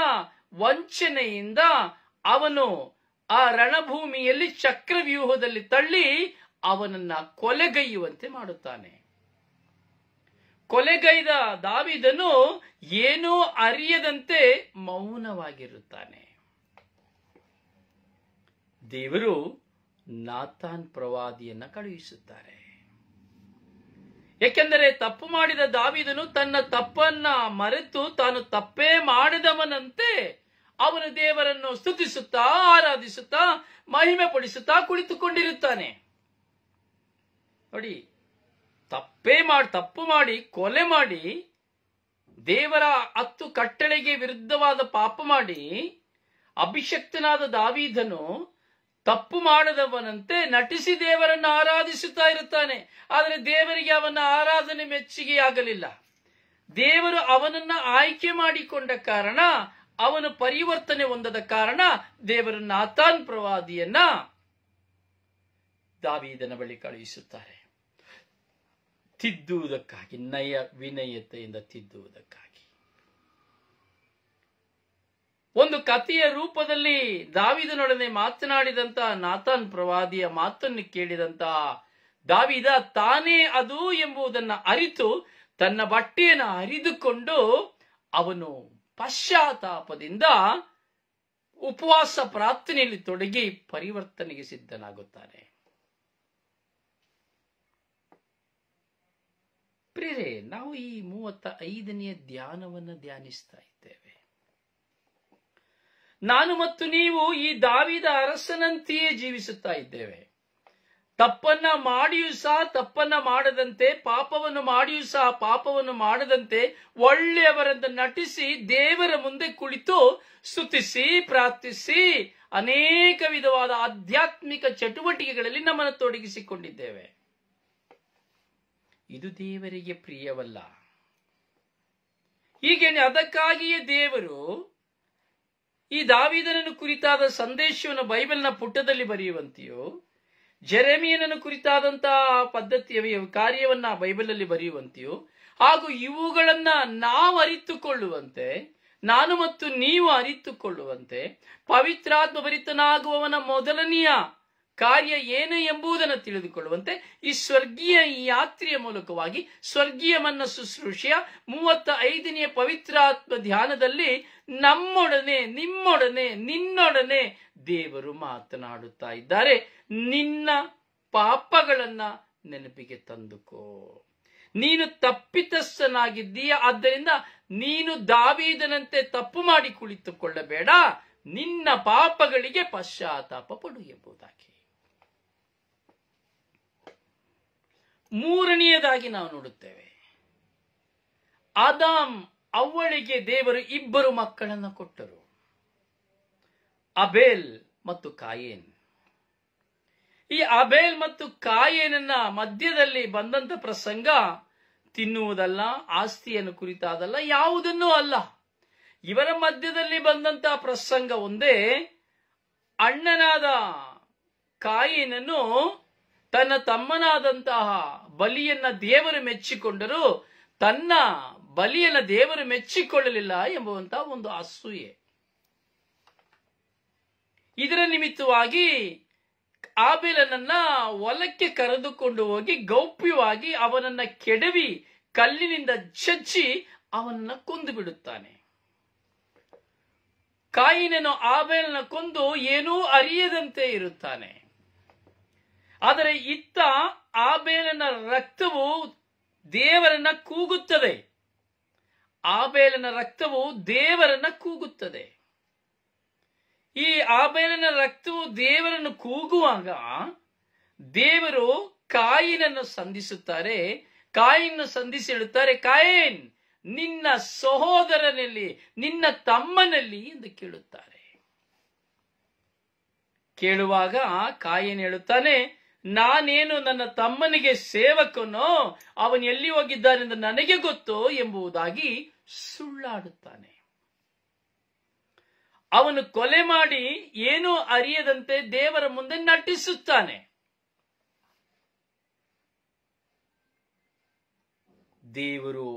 ವಂಚನೆಯಿಂದ ಅವನು ಆ ರಣಭೂಮಿಯಲ್ಲಿ ಚಕ್ರವ್ಯೂಹದಲ್ಲಿ ತಳ್ಳಿ ಅವನನ್ನ ಕೊಲೆಗೈಯುವಂತೆ ಮಾಡುತ್ತಾನೆ. ಕೊಲೆಗೈದ ದಾವೀದನು ಏನೂ ಅರಿಯದಂತೆ ಮೌನವಾಗಿರುತ್ತಾನೆ. ದೇವರು ನಾತಾನ್ ಪ್ರವಾದಿಯನ್ನ ಕಳುಹಿಸುತ್ತಾರೆ. ಏಕೆಂದರೆ ತಪ್ಪು ಮಾಡಿದ ದಾವೀದನು ತನ್ನ ತಪ್ಪನ್ನ ಮರೆತು ತಾನು ತಪ್ಪೇ ಮಾಡಿದವನಂತೆ ಅವನು ದೇವರನ್ನು ಸ್ತುತಿಸುತ್ತಾ, ಆರಾಧಿಸುತ್ತಾ, ಮಹಿಮೆ ಪಡಿಸುತ್ತಾ ಕುಳಿತುಕೊಂಡಿರುತ್ತಾನೆ. ನೋಡಿ, ತಪ್ಪು ಮಾಡಿ ಕೊಲೆ ಮಾಡಿ ದೇವರ 10 ಕಟ್ಟಳೆಗೆ ವಿರುದ್ಧವಾದ ಪಾಪ ಮಾಡಿ ಅಭಿಷಕ್ತನಾದ ದಾವೀದನು ತಪ್ಪು ಮಾಡದವನಂತೆ ನಟಿಸಿ ದೇವರನ್ನು ಆರಾಧಿಸುತ್ತಾ ಇರುತ್ತಾನೆ. ಆದರೆ ದೇವರಿಗೆ ಅವನ ಆರಾಧನೆ ಮೆಚ್ಚುಗೆಯಾಗಲಿಲ್ಲ. ದೇವರು ಅವನನ್ನ ಆಯ್ಕೆ ಮಾಡಿಕೊಂಡ ಕಾರಣ, ಅವನು ಪರಿವರ್ತನೆ ಹೊಂದದ ಕಾರಣ ದೇವರು ನಾತಾನ್ ಪ್ರವಾದಿಯನ್ನ ದಾವೀದನ ಬಳಿ ಕಳುಹಿಸುತ್ತಾರೆ. ತಿದ್ದುವುದಕ್ಕಾಗಿ, ವಿನಯತೆಯಿಂದ ತಿದ್ದುವುದಕ್ಕಾಗಿ. ಒಂದು ಕಥೆಯ ರೂಪದಲ್ಲಿ ದಾವೀದನೊಡನೆ ಮಾತನಾಡಿದಂತ ನಾತಾನ್ ಪ್ರವಾದಿಯ ಮಾತನ್ನು ಕೇಳಿದಂತ ದಾವೀದ ತಾನೇ ಅದು ಎಂಬುದನ್ನ ಅರಿತು ತನ್ನ ಬಟ್ಟೆಯನ್ನು ಹರಿದುಕೊಂಡು ಅವನು ಪಶ್ಚಾತ್ತಾಪದಿಂದ ಉಪವಾಸ ಪ್ರಾರ್ಥನೆಯಲ್ಲಿ ತೊಡಗಿ ಪರಿವರ್ತನೆಗೆ ಸಿದ್ಧನಾಗುತ್ತಾನೆ. ಪ್ರಿಯರೇ, ನಾವು ಈ 35ನೇ ಧ್ಯಾನವನ್ನು ಧ್ಯಾನಿಸ್ತಾ ಇದ್ದೇವೆ. ನಾನು ಮತ್ತು ನೀವು ಈ ದಾವೀದ ಅರಸನಂತೆಯೇ ಜೀವಿಸುತ್ತಾ ಇದ್ದೇವೆ. ತಪ್ಪನ್ನ ಮಾಡಿಯೂ ಸಹ ತಪ್ಪನ್ನ ಮಾಡದಂತೆ, ಪಾಪವನ್ನು ಮಾಡಿಯೂ ಸಹ ಪಾಪವನ್ನು ಮಾಡದಂತೆ ಒಳ್ಳೆಯವರೆಂದು ನಟಿಸಿ ದೇವರ ಮುಂದೆ ಕುಳಿತು ಸ್ತುತಿಸಿ ಪ್ರಾರ್ಥಿಸಿ ಅನೇಕ ವಿಧವಾದ ಆಧ್ಯಾತ್ಮಿಕ ಚಟುವಟಿಕೆಗಳಲ್ಲಿ ನಮ್ಮನ್ನು ತೊಡಗಿಸಿಕೊಂಡಿದ್ದೇವೆ. ಇದು ದೇವರಿಗೆ ಪ್ರಿಯವಲ್ಲ. ಹೀಗೆ ಅದಕ್ಕಾಗಿಯೇ ದೇವರು ಈ ದಾವೀದನನ್ನು ಕುರಿತಾದ ಸಂದೇಶವನ್ನು ಬೈಬಲ್ನ ಪುಟದಲ್ಲಿ ಬರೆಯುವಂತೆಯೋ, ಜೆರೆಮಿಯನನ್ನು ಕುರಿತಾದಂತಹ ಪದ್ಧತಿಯ ಕಾರ್ಯವನ್ನ ಬೈಬಲಲ್ಲಿ ಬರೆಯುವಂತೆಯೋ, ಹಾಗೂ ಇವುಗಳನ್ನ ನಾವು ಅರಿತುಕೊಳ್ಳುವಂತೆ, ನಾನು ಮತ್ತು ನೀವು ಅರಿತುಕೊಳ್ಳುವಂತೆ, ಪವಿತ್ರಾತ್ಮ ಭರಿತನಾಗುವವನ ಮೊದಲನೆಯ ಕಾರ್ಯ ಏನು ಎಂಬುದನ್ನು ತಿಳಿದುಕೊಳ್ಳುವಂತೆ ಈ ಸ್ವರ್ಗೀಯ ಯಾತ್ರೆಯ ಮೂಲಕವಾಗಿ ಸ್ವರ್ಗೀಯ ಮನ್ನ ಶುಶ್ರೂಷೆಯ 35ನೇ ಪವಿತ್ರಾತ್ಮ ಧ್ಯಾನದಲ್ಲಿ ನಮ್ಮೊಡನೆ, ನಿಮ್ಮೊಡನೆ, ನಿನ್ನೊಡನೆ ದೇವರು ಮಾತನಾಡುತ್ತಾ ಇದ್ದಾರೆ. ನಿನ್ನ ಪಾಪಗಳನ್ನ ನೆನಪಿಗೆ ತಂದುಕೋ. ನೀನು ತಪ್ಪಿತಸ್ಥನಾಗಿದ್ದೀಯ, ಆದ್ದರಿಂದ ನೀನು ದಾವೀದನಂತೆ ತಪ್ಪು ಮಾಡಿ ಕುಳಿತುಕೊಳ್ಳಬೇಡ. ನಿನ್ನ ಪಾಪಗಳಿಗೆ ಪಶ್ಚಾತ್ತಾಪ ಪಡು ಎಂಬುದಾಗಿ. ಮೂರನೆಯದಾಗಿ ನಾವು ನೋಡುತ್ತೇವೆ, ಆದಾಮ್ ಅವ್ವಳಿಗೆ ದೇವರು ಇಬ್ಬರು ಮಕ್ಕಳನ್ನು ಕೊಟ್ಟರು, ಅಬೇಲ್ ಮತ್ತು ಕಾಯೇನ್. ಈ ಅಬೇಲ್ ಮತ್ತು ಕಾಯೇನನ್ನ ಮಧ್ಯದಲ್ಲಿ ಬಂದಂತ ಪ್ರಸಂಗ ತಿನ್ನುವುದಲ್ಲ, ಆಸ್ತಿಯನ್ನು ಕುರಿತಾದಲ್ಲ, ಯಾವುದನ್ನೂ ಅಲ್ಲ. ಇವರ ಮಧ್ಯದಲ್ಲಿ ಬಂದಂತಹ ಪ್ರಸಂಗ ಒಂದೇ. ಅಣ್ಣನಾದ ಕಾಯೇನನು ತನ್ನ ತಮ್ಮನಾದಂತಹ ಬಲಿಯನ್ನ ದೇವರು ಮೆಚ್ಚಿಕೊಂಡರು, ತನ್ನ ಬಲಿಯನ್ನ ದೇವರು ಮೆಚ್ಚಿಕೊಳ್ಳಲಿಲ್ಲ ಎಂಬುವಂತಹ ಒಂದು ಅಸೂಯೆ. ಇದರ ನಿಮಿತ್ತವಾಗಿ ಆಬೇಲನನ್ನ ಹೊಲಕ್ಕೆ ಕರೆದುಕೊಂಡು ಹೋಗಿ ಗೌಪ್ಯವಾಗಿ ಅವನನ್ನ ಕೆಡವಿ ಕಲ್ಲಿನಿಂದ ಚಚ್ಚಿ ಅವನನ್ನ ಕೊಂದು ಬಿಡುತ್ತಾನೆ. ಕಾಯಿನನು ಆಬೇಲನ ಕೊಂದು ಏನೂ ಅರಿಯದಂತೆ ಇರುತ್ತಾನೆ. ಆದರೆ ಇತ್ತ ಆಬೇಲನ ರಕ್ತವು ದೇವರನ್ನ ಕೂಗುತ್ತದೆ. ಆಬೇಲನ ರಕ್ತವು ದೇವರನ್ನ ಕೂಗುತ್ತದೆ. ಈ ಆಬೇಲನ ರಕ್ತವು ದೇವರನ್ನು ಕೂಗುವಾಗ ದೇವರು ಕಾಯಿನನ್ನು ಸಂಧಿಸುತ್ತಾರೆ. ಕಾಯಿನನ್ನು ಸಂಧಿಸಿ ಹೇಳುತ್ತಾರೆ, ಕಾಯಿನ್ ನಿನ್ನ ಸಹೋದರನಲ್ಲಿ, ನಿನ್ನ ತಮ್ಮನಲ್ಲಿ ಎಂದು ಕೇಳುತ್ತಾರೆ. ಕೇಳುವಾಗ ಕಾಯಿನ್ ಹೇಳುತ್ತಾನೆ, ನಾನೇನು ನನ್ನ ತಮ್ಮನಿಗೆ ಸೇವಕನೋ, ಅವನು ಎಲ್ಲಿ ಹೋಗಿದ್ದಾನೆಂದು ನನಗೆ ಗೊತ್ತು ಎಂಬುದಾಗಿ ಸುಳ್ಳಾಡುತ್ತಾನೆ. ಅವನು ಕೊಲೆ ಮಾಡಿ ಏನೂ ಅರಿಯದಂತೆ ದೇವರ ಮುಂದೆ ನಟಿಸುತ್ತಾನೆ. ದೇವರು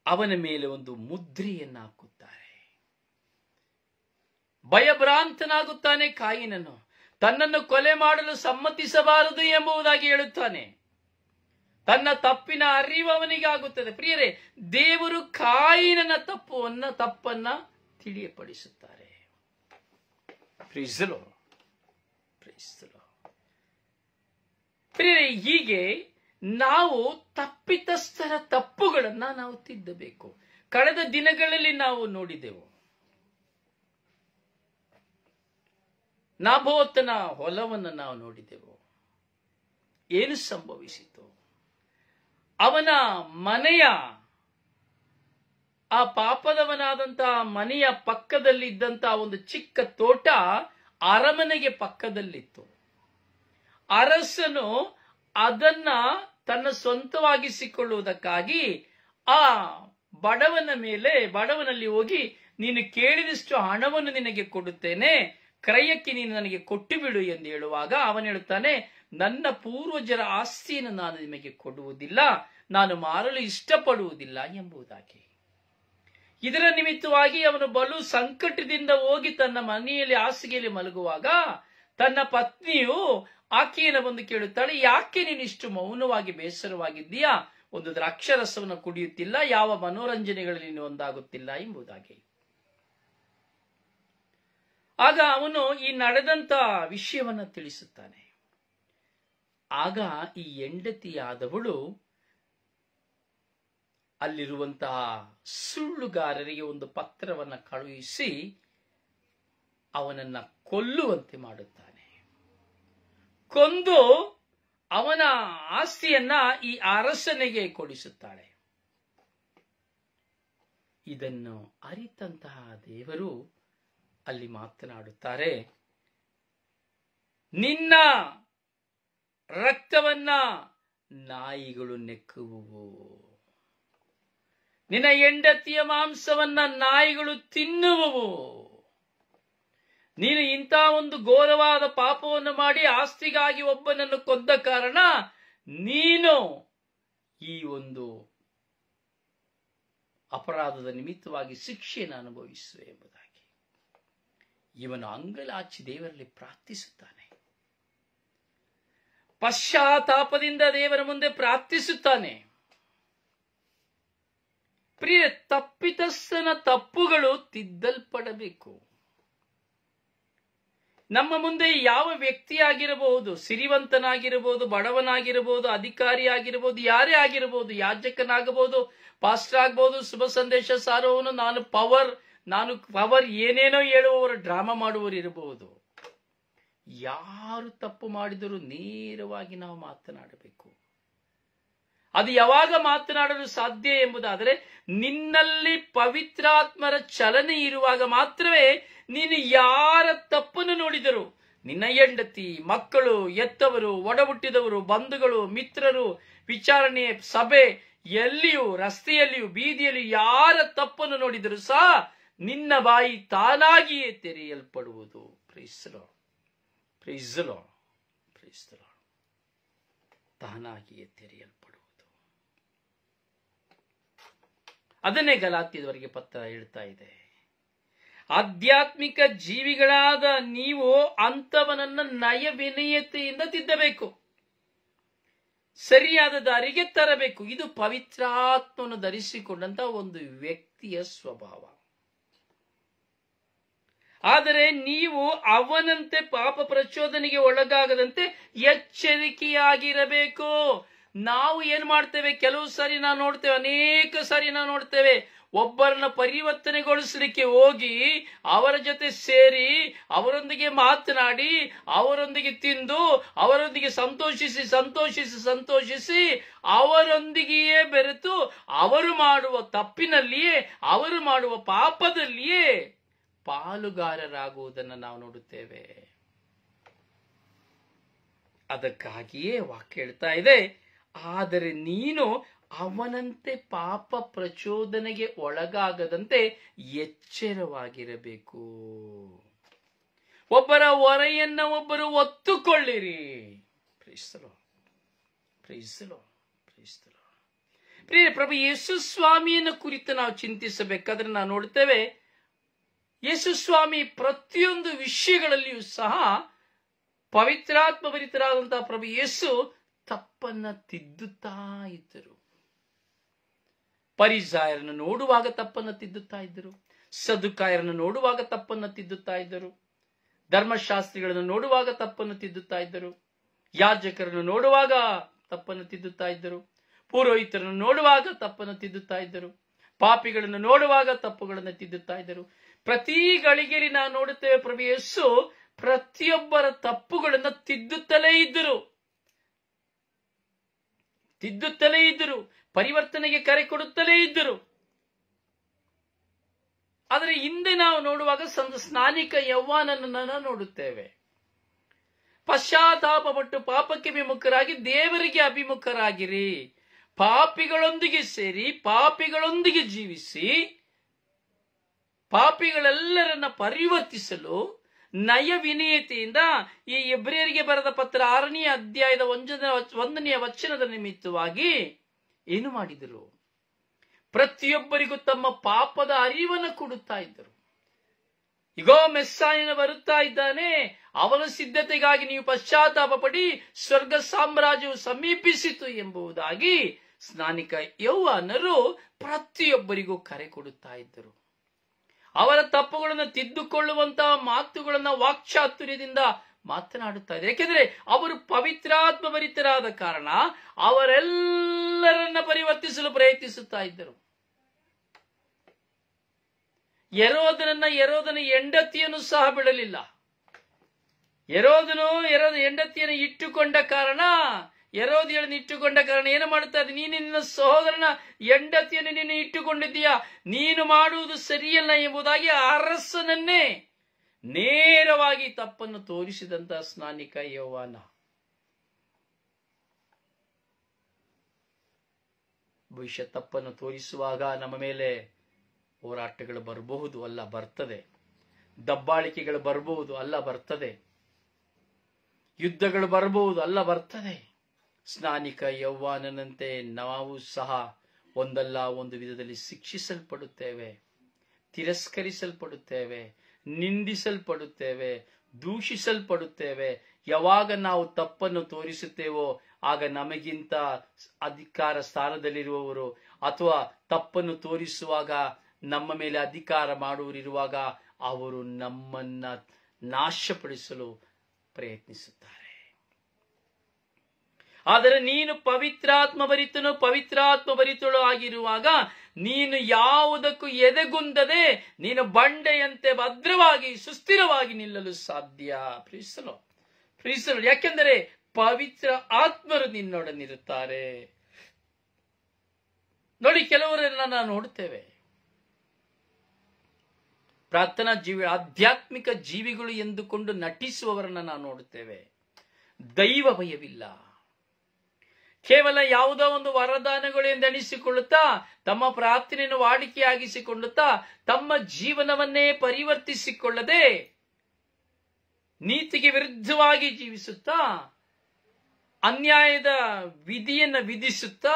ಅವನ ಮೇಲೆ ಒಂದು ಮುದ್ರೆಯನ್ನು ಹಾಕುತ್ತಾರೆ. ಭಯಭ್ರಾಂತನಾಗುತ್ತಾನೆ ಕಾಯಿನನು. ತನ್ನನ್ನು ಕೊಲೆ ಮಾಡಲು ಸಮ್ಮತಿಸಬಾರದು ಎಂಬುದಾಗಿ ಹೇಳುತ್ತಾನೆ. ತನ್ನ ತಪ್ಪಿನ ಅರಿವು ಅವನಿಗಾಗುತ್ತದೆ. ಪ್ರಿಯರೇ, ದೇವರು ಕಾಯಿನನ ತಪ್ಪನ್ನ ತಿಳಿಯಪಡಿಸುತ್ತಾರೆ. ಪ್ರಿಯರೇ, ಹೀಗೆ ನಾವು ತಪ್ಪಿತಸ್ಥರ ತಪ್ಪುಗಳನ್ನ ನಾವು ತಿದ್ದಬೇಕು. ಕಳೆದ ದಿನಗಳಲ್ಲಿ ನಾವು ನೋಡಿದೆವು, ನಾಬೋತನ ಹೊಲವನ್ನು ನಾವು ನೋಡಿದೆವು. ಏನು ಸಂಭವಿಸಿತು? ಅವನ ಮನೆಯ, ಆ ಪಾಪದವನಾದಂತಹ ಮನೆಯ ಪಕ್ಕದಲ್ಲಿದ್ದಂತಹ ಒಂದು ಚಿಕ್ಕ ತೋಟ ಅರಮನೆಗೆ ಪಕ್ಕದಲ್ಲಿತ್ತು. ಅರಸನು ಅದನ್ನ ತನ್ನ ಸ್ವಂತವಾಗಿಸಿಕೊಳ್ಳುವುದಕ್ಕಾಗಿ ಆ ಬಡವನಲ್ಲಿ ಹೋಗಿ, ನೀನು ಕೇಳಿದಷ್ಟು ಹಣವನ್ನು ನಿನಗೆ ಕೊಡುತ್ತೇನೆ, ಕ್ರಯಕ್ಕೆ ನೀನು ನನಗೆ ಕೊಟ್ಟು ಬಿಡು ಎಂದು ಹೇಳುವಾಗ ಅವನು ಹೇಳುತ್ತಾನೆ, ನನ್ನ ಪೂರ್ವಜರ ಆಸ್ತಿಯನ್ನು ನಾನು ನಿಮಗೆ ಕೊಡುವುದಿಲ್ಲ, ನಾನು ಮಾರಲು ಇಷ್ಟಪಡುವುದಿಲ್ಲ ಎಂಬುದಾಗಿ. ಇದರ ನಿಮಿತ್ತವಾಗಿ ಅವನು ಬಲು ಸಂಕಟದಿಂದ ಹೋಗಿ ತನ್ನ ಮನೆಯಲ್ಲಿ ಹಾಸಿಗೆಯಲ್ಲಿ ಮಲಗುವಾಗ ತನ್ನ ಪತ್ನಿಯು ಆಕೆಯನ್ನು ಬಂದು ಕೇಳುತ್ತಾಳೆ, ಯಾಕೆ ನೀನು ಇಷ್ಟು ಮೌನವಾಗಿ ಬೇಸರವಾಗಿದ್ದೀಯಾ? ಒಂದು ದ್ರಾಕ್ಷರಸವನ್ನು ಕುಡಿಯುತ್ತಿಲ್ಲ, ಯಾವ ಮನೋರಂಜನೆಗಳಲ್ಲಿ ನೀನು ಒಂದಾಗುತ್ತಿಲ್ಲ ಎಂಬುದಾಗಿ. ಆಗ ಅವನು ಈ ನಡೆದಂತ ವಿಷಯವನ್ನು ತಿಳಿಸುತ್ತಾನೆ. ಆಗ ಈ ಹೆಂಡತಿಯಾದವಳು ಅಲ್ಲಿರುವಂತಹ ಸುಳ್ಳುಗಾರರಿಗೆ ಒಂದು ಪತ್ರವನ್ನು ಕಳುಹಿಸಿ ಅವನನ್ನ ಕೊಲ್ಲುವಂತೆ ಮಾಡುತ್ತಾನೆ. ಕೊಂದು ಅವನ ಆಸ್ತಿಯನ್ನ ಈ ಅರಸನಿಗೆ ಕೊಡಿಸುತ್ತಾಳೆ. ಇದನ್ನು ಅರಿತಂತಹ ದೇವರು ಅಲ್ಲಿ ಮಾತನಾಡುತ್ತಾರೆ, ನಿನ್ನ ರಕ್ತವನ್ನ ನಾಯಿಗಳು ನೆಕ್ಕುವು, ನಿನ್ನ ಹೆಂಡತಿಯ ಮಾಂಸವನ್ನ ನಾಯಿಗಳು ತಿನ್ನುವವು. ನೀನು ಇಂಥ ಒಂದು ಘೋರವಾದ ಪಾಪವನ್ನು ಮಾಡಿ ಆಸ್ತಿಗಾಗಿ ಒಬ್ಬನನ್ನು ಕೊಂದ ಕಾರಣ ನೀನು ಈ ಒಂದು ಅಪರಾಧದ ನಿಮಿತ್ತವಾಗಿ ಶಿಕ್ಷೆಯನ್ನು ಅನುಭವಿಸುವೆ ಎಂಬುದಾಗಿ ಇವನು ಅಂಗಲಾಚಿ ದೇವರಲ್ಲಿ ಪ್ರಾರ್ಥಿಸುತ್ತಾನೆ. ಪಶ್ಚಾತ್ತಾಪದಿಂದ ದೇವರ ಮುಂದೆ ಪ್ರಾರ್ಥಿಸುತ್ತಾನೆ. ಪ್ರಿಯ, ತಪ್ಪಿತಸ್ಥನ ತಪ್ಪುಗಳು ತಿದ್ದಲ್ಪಡಬೇಕು. ನಮ್ಮ ಮುಂದೆ ಯಾವ ವ್ಯಕ್ತಿಯಾಗಿರಬಹುದು, ಸಿರಿವಂತನಾಗಿರಬಹುದು, ಬಡವನಾಗಿರಬಹುದು, ಅಧಿಕಾರಿಯಾಗಿರಬಹುದು, ಯಾರೇ ಆಗಿರಬಹುದು, ಯಾಜಕನಾಗಬಹುದು, ಪಾಸ್ಟರ್ ಆಗಬಹುದು, ಶುಭ ಸಂದೇಶ ಸಾರುವವನು, ನಾನು ಪವರ್, ನಾನು ಪವರ್ ಏನೇನೋ ಹೇಳುವವರು, ಡ್ರಾಮಾ ಮಾಡುವವರು ಇರಬಹುದು. ಯಾರು ತಪ್ಪು ಮಾಡಿದರೂ ನೇರವಾಗಿ ನಾವು ಮಾತನಾಡಬೇಕು. ಅದು ಯಾವಾಗ ಮಾತನಾಡಲು ಸಾಧ್ಯ ಎಂಬುದಾದರೆ ನಿನ್ನಲ್ಲಿ ಪವಿತ್ರಾತ್ಮರ ಚಲನೆ ಇರುವಾಗ ಮಾತ್ರವೇ ನೀನು ಯಾರ ತಪ್ಪನ್ನು ನೋಡಿದರು, ನಿನ್ನ ಹೆಂಡತಿ, ಮಕ್ಕಳು, ಎತ್ತವರು, ಒಡಹುಟ್ಟಿದವರು, ಬಂಧುಗಳು, ಮಿತ್ರರು, ವಿಚಾರಣೆ, ಸಭೆ, ಎಲ್ಲಿಯೂ, ರಸ್ತೆಯಲ್ಲಿಯೂ, ಬೀದಿಯಲ್ಲಿಯೂ ಯಾರ ತಪ್ಪನ್ನು ನೋಡಿದರೂ ಸಹ ನಿನ್ನ ಬಾಯಿ ತಾನಾಗಿಯೇ ತೆರೆಯಲ್ಪಡುವುದು. Praise the Lord, praise the Lord, praise the Lord. ತಾನಾಗಿಯೇ ತೆರೆಯಲ್ಪಡುವುದು. ಅದನ್ನೇ ಗಲಾತ್ಯದವರಿಗೆ ಪತ್ರ ಹೇಳ್ತಾ ಇದೆ. ಆಧ್ಯಾತ್ಮಿಕ ಜೀವಿಗಳಾದ ನೀವು ಅಂಥವನನ್ನ ನಯ ವಿನಯತೆಯಿಂದ ತಿದ್ದಬೇಕು, ಸರಿಯಾದ ದಾರಿಗೆ ತರಬೇಕು. ಇದು ಪವಿತ್ರಾತ್ಮವನ್ನು ಧರಿಸಿಕೊಂಡಂತ ಒಂದು ವ್ಯಕ್ತಿಯ ಸ್ವಭಾವ. ಆದರೆ ನೀವು ಅವನಂತೆ ಪಾಪ ಪ್ರಚೋದನೆಗೆ ಒಳಗಾಗದಂತೆ ಎಚ್ಚರಿಕೆಯಾಗಿರಬೇಕು. ನಾವು ಏನ್ ಮಾಡ್ತೇವೆ, ಕೆಲವು ಸಾರಿ ನಾವು ನೋಡ್ತೇವೆ, ಅನೇಕ ಸಾರಿ ನಾವು ನೋಡ್ತೇವೆ, ಒಬ್ಬರನ್ನ ಪರಿವರ್ತನೆಗೊಳಿಸಲಿಕ್ಕೆ ಹೋಗಿ ಅವರ ಜೊತೆ ಸೇರಿ ಅವರೊಂದಿಗೆ ಮಾತನಾಡಿ ಅವರೊಂದಿಗೆ ತಿಂದು ಅವರೊಂದಿಗೆ ಸಂತೋಷಿಸಿ ಅವರೊಂದಿಗೆಯೇ ಬೆರೆತು ಅವರು ಮಾಡುವ ತಪ್ಪಿನಲ್ಲಿಯೇ, ಅವರು ಮಾಡುವ ಪಾಪದಲ್ಲಿಯೇ ಪಾಲುಗಾರರಾಗುವುದನ್ನು ನಾವು ನೋಡುತ್ತೇವೆ. ಅದಕ್ಕಾಗಿಯೇ ವಾಕ್ಯ ಹೇಳ್ತಾ ಇದೆ, ಆದರೆ ನೀನು ಅವನಂತೆ ಪಾಪ ಪ್ರಚೋದನೆಗೆ ಒಳಗಾಗದಂತೆ ಎಚ್ಚರವಾಗಿರಬೇಕು. ಒಬ್ಬರ ಹೊರೆಯನ್ನ ಒಬ್ಬರು ಒತ್ತುಕೊಳ್ಳಿರಿ. Praise the Lord, praise the Lord, praise the Lord. ಪ್ರಿಯ ಪ್ರಭು ಯೇಸು ಸ್ವಾಮಿಯನ್ನು ಕುರಿತು ನಾವು ಚಿಂತಿಸಬೇಕಾದ್ರೆ ನಾವು ನೋಡ್ತೇವೆ, ಯೇಸು ಸ್ವಾಮಿ ಪ್ರತಿಯೊಂದು ವಿಷಯಗಳಲ್ಲಿಯೂ ಸಹ ಪವಿತ್ರಾತ್ಮ ಭರಿತರಾದಂತಹ ಪ್ರಭು ಯೇಸು ತಪ್ಪನ್ನ ತಿದ್ದುತ್ತಾ ಇದ್ದರು. ಪರಿಸಾಯರನ್ನು ನೋಡುವಾಗ ತಪ್ಪನ್ನು ತಿದ್ದುತ್ತಾ ಇದ್ದರು, ಸದುಕಾಯರನ್ನು ನೋಡುವಾಗ ತಪ್ಪನ್ನು ತಿದ್ದುತ್ತಾ ಇದ್ದರು, ಧರ್ಮಶಾಸ್ತ್ರಿಗಳನ್ನು ನೋಡುವಾಗ ತಪ್ಪನ್ನು ತಿದ್ದುತ್ತಾ ಇದ್ದರು, ಯಾಜಕರನ್ನು ನೋಡುವಾಗ ತಪ್ಪನ್ನು ತಿದ್ದುತ್ತಾ ಇದ್ದರು, ಪುರೋಹಿತರನ್ನು ನೋಡುವಾಗ ತಪ್ಪನ್ನು ತಿದ್ದುತ್ತಾ ಇದ್ದರು, ಪಾಪಿಗಳನ್ನು ನೋಡುವಾಗ ತಪ್ಪುಗಳನ್ನು ತಿದ್ದುತ್ತಾ ಇದ್ದರು. ಪ್ರತಿ ಗಳಿಗೆಯಲ್ಲಿ ನಾವು ನೋಡುತ್ತೇವೆ ಪ್ರಭು ಯೇಸು ಪ್ರತಿಯೊಬ್ಬರ ತಪ್ಪುಗಳನ್ನು ತಿದ್ದುತ್ತಲೇ ಇದ್ದರು, ಪರಿವರ್ತನೆಗೆ ಕರೆ ಕೊಡುತ್ತಲೇ ಇದ್ದರು. ಆದರೆ ಹಿಂದೆ ನಾವು ನೋಡುವಾಗ ಸ್ನಾನಿಕ ಯೌವಾನನನ್ನು ನೋಡುತ್ತೇವೆ. ಪಶ್ಚಾತ್ತಾಪಪಟ್ಟು ಪಾಪಕ್ಕೆ ವಿಮುಖರಾಗಿ ದೇವರಿಗೆ ಅಭಿಮುಖರಾಗಿರಿ, ಪಾಪಿಗಳೊಂದಿಗೆ ಸೇರಿ ಪಾಪಿಗಳೊಂದಿಗೆ ಜೀವಿಸಿ ಪಾಪಿಗಳೆಲ್ಲರನ್ನ ಪರಿವರ್ತಿಸಲು ನಯ ವಿನಯತೆಯಿಂದ ಈ ಎಬ್ರಿಯರಿಗೆ ಬರೆದ ಪತ್ರ 6ನೇ ಅಧ್ಯಾಯದ 1ನೇ ವಚನದ ನಿಮಿತ್ತವಾಗಿ ಏನು ಮಾಡಿದರು? ಪ್ರತಿಯೊಬ್ಬರಿಗೂ ತಮ್ಮ ಪಾಪದ ಅರಿವನ್ನು ಕೊಡುತ್ತಾ ಇದ್ದರು. ಇಗೋ ಮೆಸ್ಸಾಯನ ಬರುತ್ತಾ ಇದ್ದಾನೆ, ಅವನ ಸಿದ್ಧತೆಗಾಗಿ ನೀವು ಪಶ್ಚಾತ್ತಾಪ ಪಡಿ, ಸ್ವರ್ಗ ಸಾಮ್ರಾಜ್ಯವು ಸಮೀಪಿಸಿತು ಎಂಬುದಾಗಿ ಸ್ನಾನಿಕ ಯೌವನರು ಪ್ರತಿಯೊಬ್ಬರಿಗೂ ಕರೆ ಕೊಡುತ್ತಾ ಇದ್ದರು. ಅವರ ತಪ್ಪುಗಳನ್ನು ತಿದ್ದುಕೊಳ್ಳುವಂತಹ ಮಾತುಗಳನ್ನ ವಾಕ್ಚಾತುರ್ಯದಿಂದ ಮಾತನಾಡುತ್ತಾ ಇದ್ದಾರೆ. ಯಾಕೆಂದ್ರೆ ಅವರು ಪವಿತ್ರಾತ್ಮ ಭರಿತರಾದ ಕಾರಣ ಅವರೆಲ್ಲರನ್ನ ಪರಿವರ್ತಿಸಲು ಪ್ರಯತ್ನಿಸುತ್ತಾ ಇದ್ದರು. ಹೆರೋದನ ಹೆಂಡತಿಯನ್ನು ಸಹ ಬಿಡಲಿಲ್ಲ. ಹೆರೋದನು ಹೆಂಡತಿಯನ್ನು ಇಟ್ಟುಕೊಂಡ ಕಾರಣ ಏನು ಮಾಡುತ್ತಾ ಇದ್ದ? ನೀನು ನಿನ್ನ ಸಹೋದರನ ಹೆಂಡತಿಯನ್ನು ನೀನು ಇಟ್ಟುಕೊಂಡಿದ್ದೀಯಾ, ನೀನು ಮಾಡುವುದು ಸರಿಯಲ್ಲ ಎಂಬುದಾಗಿ ಅರಸನನ್ನೇ ನೇರವಾಗಿ ತಪ್ಪನ್ನು ತೋರಿಸಿದಂತ ಸ್ನಾನಿಕ ಯೌವನ. ಭವಿಷ್ಯ ತಪ್ಪನ್ನು ತೋರಿಸುವಾಗ ನಮ್ಮ ಮೇಲೆ ಹೋರಾಟಗಳು ಬರಬಹುದು, ಅಲ್ಲ ಬರ್ತದೆ. ದಬ್ಬಾಳಿಕೆಗಳು ಬರಬಹುದು, ಅಲ್ಲ ಬರ್ತದೆ. ಯುದ್ಧಗಳು ಬರಬಹುದು, ಅಲ್ಲ ಬರ್ತದೆ. ಸ್ನಾನಿಕ ಯೌವನನಂತೆ ನಾವು ಸಹ ಒಂದಲ್ಲ ಒಂದು ವಿಧದಲ್ಲಿ ಶಿಕ್ಷಿಸಲ್ಪಡುತ್ತೇವೆ, ತಿರಸ್ಕರಿಸಲ್ಪಡುತ್ತೇವೆ, ನಿಂದಿಸಲ್ಪಡುತ್ತೇವೆ, ದೂಷಿಸಲ್ಪಡುತ್ತೇವೆ. ಯಾವಾಗ ನಾವು ತಪ್ಪನ್ನು ತೋರಿಸುತ್ತೇವೋ ಆಗ ನಮಗಿಂತ ಅಧಿಕಾರ ಸ್ಥಾನದಲ್ಲಿರುವವರು ಅಥವಾ ತಪ್ಪನ್ನು ತೋರಿಸುವಾಗ ನಮ್ಮ ಮೇಲೆ ಅಧಿಕಾರ ಮಾಡುವರಿರುವಾಗ ಅವರು ನಮ್ಮನ್ನ ನಾಶಪಡಿಸಲು ಪ್ರಯತ್ನಿಸುತ್ತಾರೆ. ಆದರೆ ನೀನು ಪವಿತ್ರಾತ್ಮ ಭರಿತಳು ಆಗಿರುವಾಗ ನೀನು ಯಾವುದಕ್ಕೂ ಎದೆಗುಂದದೆ ನೀನು ಬಂಡೆಯಂತೆ ಭದ್ರವಾಗಿ ಸುಸ್ಥಿರವಾಗಿ ನಿಲ್ಲಲು ಸಾಧ್ಯ. ಪ್ರೀಸಲು ಯಾಕೆಂದರೆ ಪವಿತ್ರ ಆತ್ಮರು ನಿನ್ನೊಡನಿರುತ್ತಾರೆ. ನೋಡಿ, ಕೆಲವರೆಲ್ಲ ನಾವು ನೋಡುತ್ತೇವೆ, ಪ್ರಾರ್ಥನಾ ಜೀವಿ, ಆಧ್ಯಾತ್ಮಿಕ ಜೀವಿಗಳು ಎಂದುಕೊಂಡು ನಟಿಸುವವರನ್ನ ನಾವು ನೋಡುತ್ತೇವೆ. ದೈವ ಭಯವಿಲ್ಲ, ಕೇವಲ ಯಾವುದೋ ಒಂದು ವರದಾನಗಳು ಎಂದೆಣಿಸಿಕೊಳ್ಳುತ್ತಾ ತಮ್ಮ ಪ್ರಾರ್ಥನೆಯನ್ನು ವಾಡಿಕೆಯಾಗಿಸಿಕೊಳ್ಳುತ್ತಾ ತಮ್ಮ ಜೀವನವನ್ನೇ ಪರಿವರ್ತಿಸಿಕೊಳ್ಳದೆ ನೀತಿಗೆ ವಿರುದ್ಧವಾಗಿ ಜೀವಿಸುತ್ತಾ ಅನ್ಯಾಯದ ವಿಧಿಯನ್ನು ವಿಧಿಸುತ್ತಾ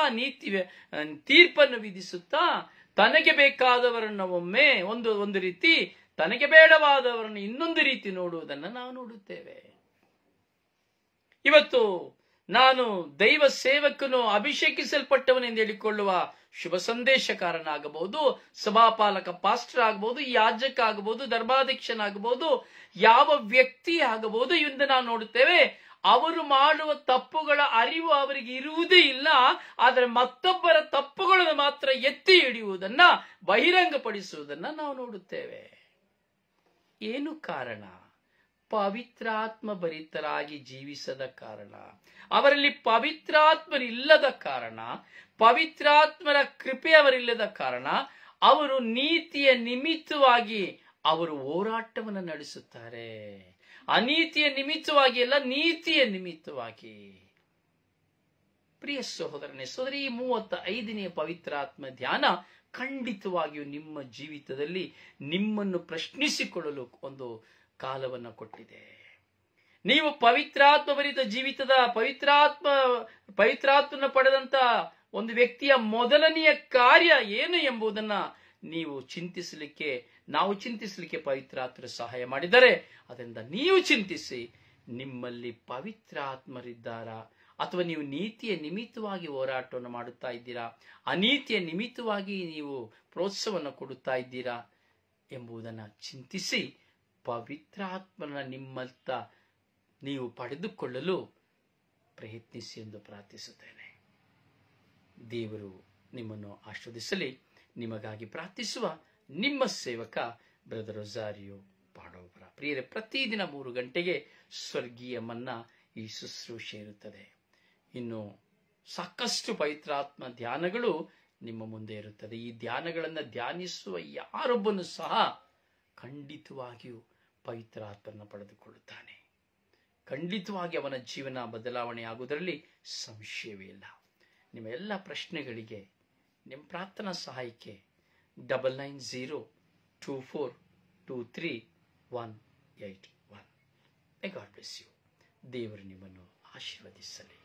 ತೀರ್ಪನ್ನು ವಿಧಿಸುತ್ತಾ ತನಗೆ ಬೇಕಾದವರನ್ನು ಒಮ್ಮೆ ಒಂದು ರೀತಿ, ತನಗೆ ಬೇಡವಾದವರನ್ನು ಇನ್ನೊಂದು ರೀತಿ ನೋಡುವುದನ್ನು ನಾವು ನೋಡುತ್ತೇವೆ. ಇವತ್ತು ನಾನು ದೈವ ಸೇವಕನು, ಅಭಿಷೇಕಿಸಲ್ಪಟ್ಟವನೆಂದು ಹೇಳಿಕೊಳ್ಳುವ ಶುಭ ಸಂದೇಶಕಾರನಾಗಬಹುದು, ಸಭಾಪಾಲಕ ಪಾಸ್ಟರ್ ಆಗಬಹುದು, ಯಾಜಕ ಆಗಬಹುದು, ಧರ್ಮಾಧ್ಯಕ್ಷನಾಗಬಹುದು, ಯಾವ ವ್ಯಕ್ತಿ ಆಗಬಹುದು, ಎಂದು ನಾವು ನೋಡುತ್ತೇವೆ. ಅವರು ಮಾಡುವ ತಪ್ಪುಗಳ ಅರಿವು ಅವರಿಗೆ ಇರುವುದೇ ಇಲ್ಲ. ಆದರೆ ಮತ್ತೊಬ್ಬರ ತಪ್ಪುಗಳನ್ನು ಮಾತ್ರ ಎತ್ತಿ ಹಿಡಿಯುವುದನ್ನ, ಬಹಿರಂಗಪಡಿಸುವುದನ್ನ ನಾವು ನೋಡುತ್ತೇವೆ. ಏನು ಕಾರಣ? ಪವಿತ್ರಾತ್ಮ ಭರಿತರಾಗಿ ಜೀವಿಸದ ಕಾರಣ, ಅವರಲ್ಲಿ ಪವಿತ್ರಾತ್ಮರಿಲ್ಲದ ಕಾರಣ, ಪವಿತ್ರಾತ್ಮರ ಕೃಪೆ ಅವರಿಲ್ಲದ ಕಾರಣ ಅವರು ನೀತಿಯ ನಿಮಿತ್ತವಾಗಿ ಅವರು ಹೋರಾಟವನ್ನು ನಡೆಸುತ್ತಾರೆ. ಅನೀತಿಯ ನಿಮಿತ್ತವಾಗಿ ಅಲ್ಲ, ನೀತಿಯ ನಿಮಿತ್ತವಾಗಿ. ಪ್ರಿಯ ಸಹೋದರನೇ ಸೋದರಿ, 35ನೇ ಪವಿತ್ರಾತ್ಮ ಧ್ಯಾನ ಖಂಡಿತವಾಗಿಯೂ ನಿಮ್ಮ ಜೀವಿತದಲ್ಲಿ ನಿಮ್ಮನ್ನು ಪ್ರಶ್ನಿಸಿಕೊಳ್ಳಲು ಒಂದು ಕಾಲವನ್ನು ಕೊಟ್ಟಿದೆ. ನೀವು ಪವಿತ್ರಾತ್ಮ ಭರಿತ ಜೀವಿತದ ಪವಿತ್ರಾತ್ಮನ ಪಡೆದಂತ ಒಂದು ವ್ಯಕ್ತಿಯ ಮೊದಲನೆಯ ಕಾರ್ಯ ಏನು ಎಂಬುದನ್ನ ನಾವು ಚಿಂತಿಸಲಿಕ್ಕೆ ಪವಿತ್ರಾತ್ಮರು ಸಹಾಯ ಮಾಡಿದರೆ, ಅದರಿಂದ ನೀವು ಚಿಂತಿಸಿ, ನಿಮ್ಮಲ್ಲಿ ಪವಿತ್ರಾತ್ಮರಿದ್ದಾರಾ ಅಥವಾ ನೀವು ನೀತಿಯ ನಿಮಿತ್ತವಾಗಿ ಹೋರಾಟವನ್ನು ಮಾಡುತ್ತಾ ಇದ್ದೀರಾ, ಅನೀತಿಯ ನಿಮಿತ್ತವಾಗಿ ನೀವು ಪ್ರೋತ್ಸಾಹವನ್ನು ಕೊಡುತ್ತಾ ಇದ್ದೀರಾ ಎಂಬುದನ್ನು ಚಿಂತಿಸಿ ಪವಿತ್ರಾತ್ಮನ ನಿಮ್ಮತ್ತ ನೀವು ಪಡೆದುಕೊಳ್ಳಲು ಪ್ರಯತ್ನಿಸಿ ಎಂದು ಪ್ರಾರ್ಥಿಸುತ್ತೇನೆ. ದೇವರು ನಿಮ್ಮನ್ನು ಆಶೀರ್ವದಿಸಲಿ. ನಿಮಗಾಗಿ ಪ್ರಾರ್ಥಿಸುವ ನಿಮ್ಮ ಸೇವಕ ಬ್ರದರ್ ರೊಜಾರಿಯೋ ಪಾಡೋಪುರ. ಪ್ರಿಯರೇ, ಪ್ರತಿದಿನ 3 ಗಂಟೆಗೆ ಸ್ವರ್ಗೀಯ ಮನ್ನಾ ಈ ಶುಶ್ರೂಷೆ ಇರುತ್ತದೆ. ಇನ್ನು ಸಾಕಷ್ಟು ಪವಿತ್ರಾತ್ಮ ಧ್ಯಾನಗಳು ನಿಮ್ಮ ಮುಂದೆ ಇರುತ್ತದೆ. ಈ ಧ್ಯಾನಗಳನ್ನು ಧ್ಯಾನಿಸುವ ಯಾರೊಬ್ಬನು ಸಹ ಖಂಡಿತವಾಗಿಯೂ ಪವಿತ್ರಾತ್ಮನ ಪಡೆದುಕೊಳ್ಳುತ್ತಾನೆ. ಖಂಡಿತವಾಗಿ ಅವನ ಜೀವನ ಬದಲಾವಣೆ ಆಗುವುದರಲ್ಲಿ ಸಂಶಯವೇ ಇಲ್ಲ. ನಿಮ್ಮ ಎಲ್ಲ ಪ್ರಶ್ನೆಗಳಿಗೆ, ನಿಮ್ಮ ಪ್ರಾರ್ಥನಾ ಸಹಾಯಕ್ಕೆ 9902423181. May God bless you. ದೇವರು ನಿಮ್ಮನ್ನು ಆಶೀರ್ವದಿಸಲಿ.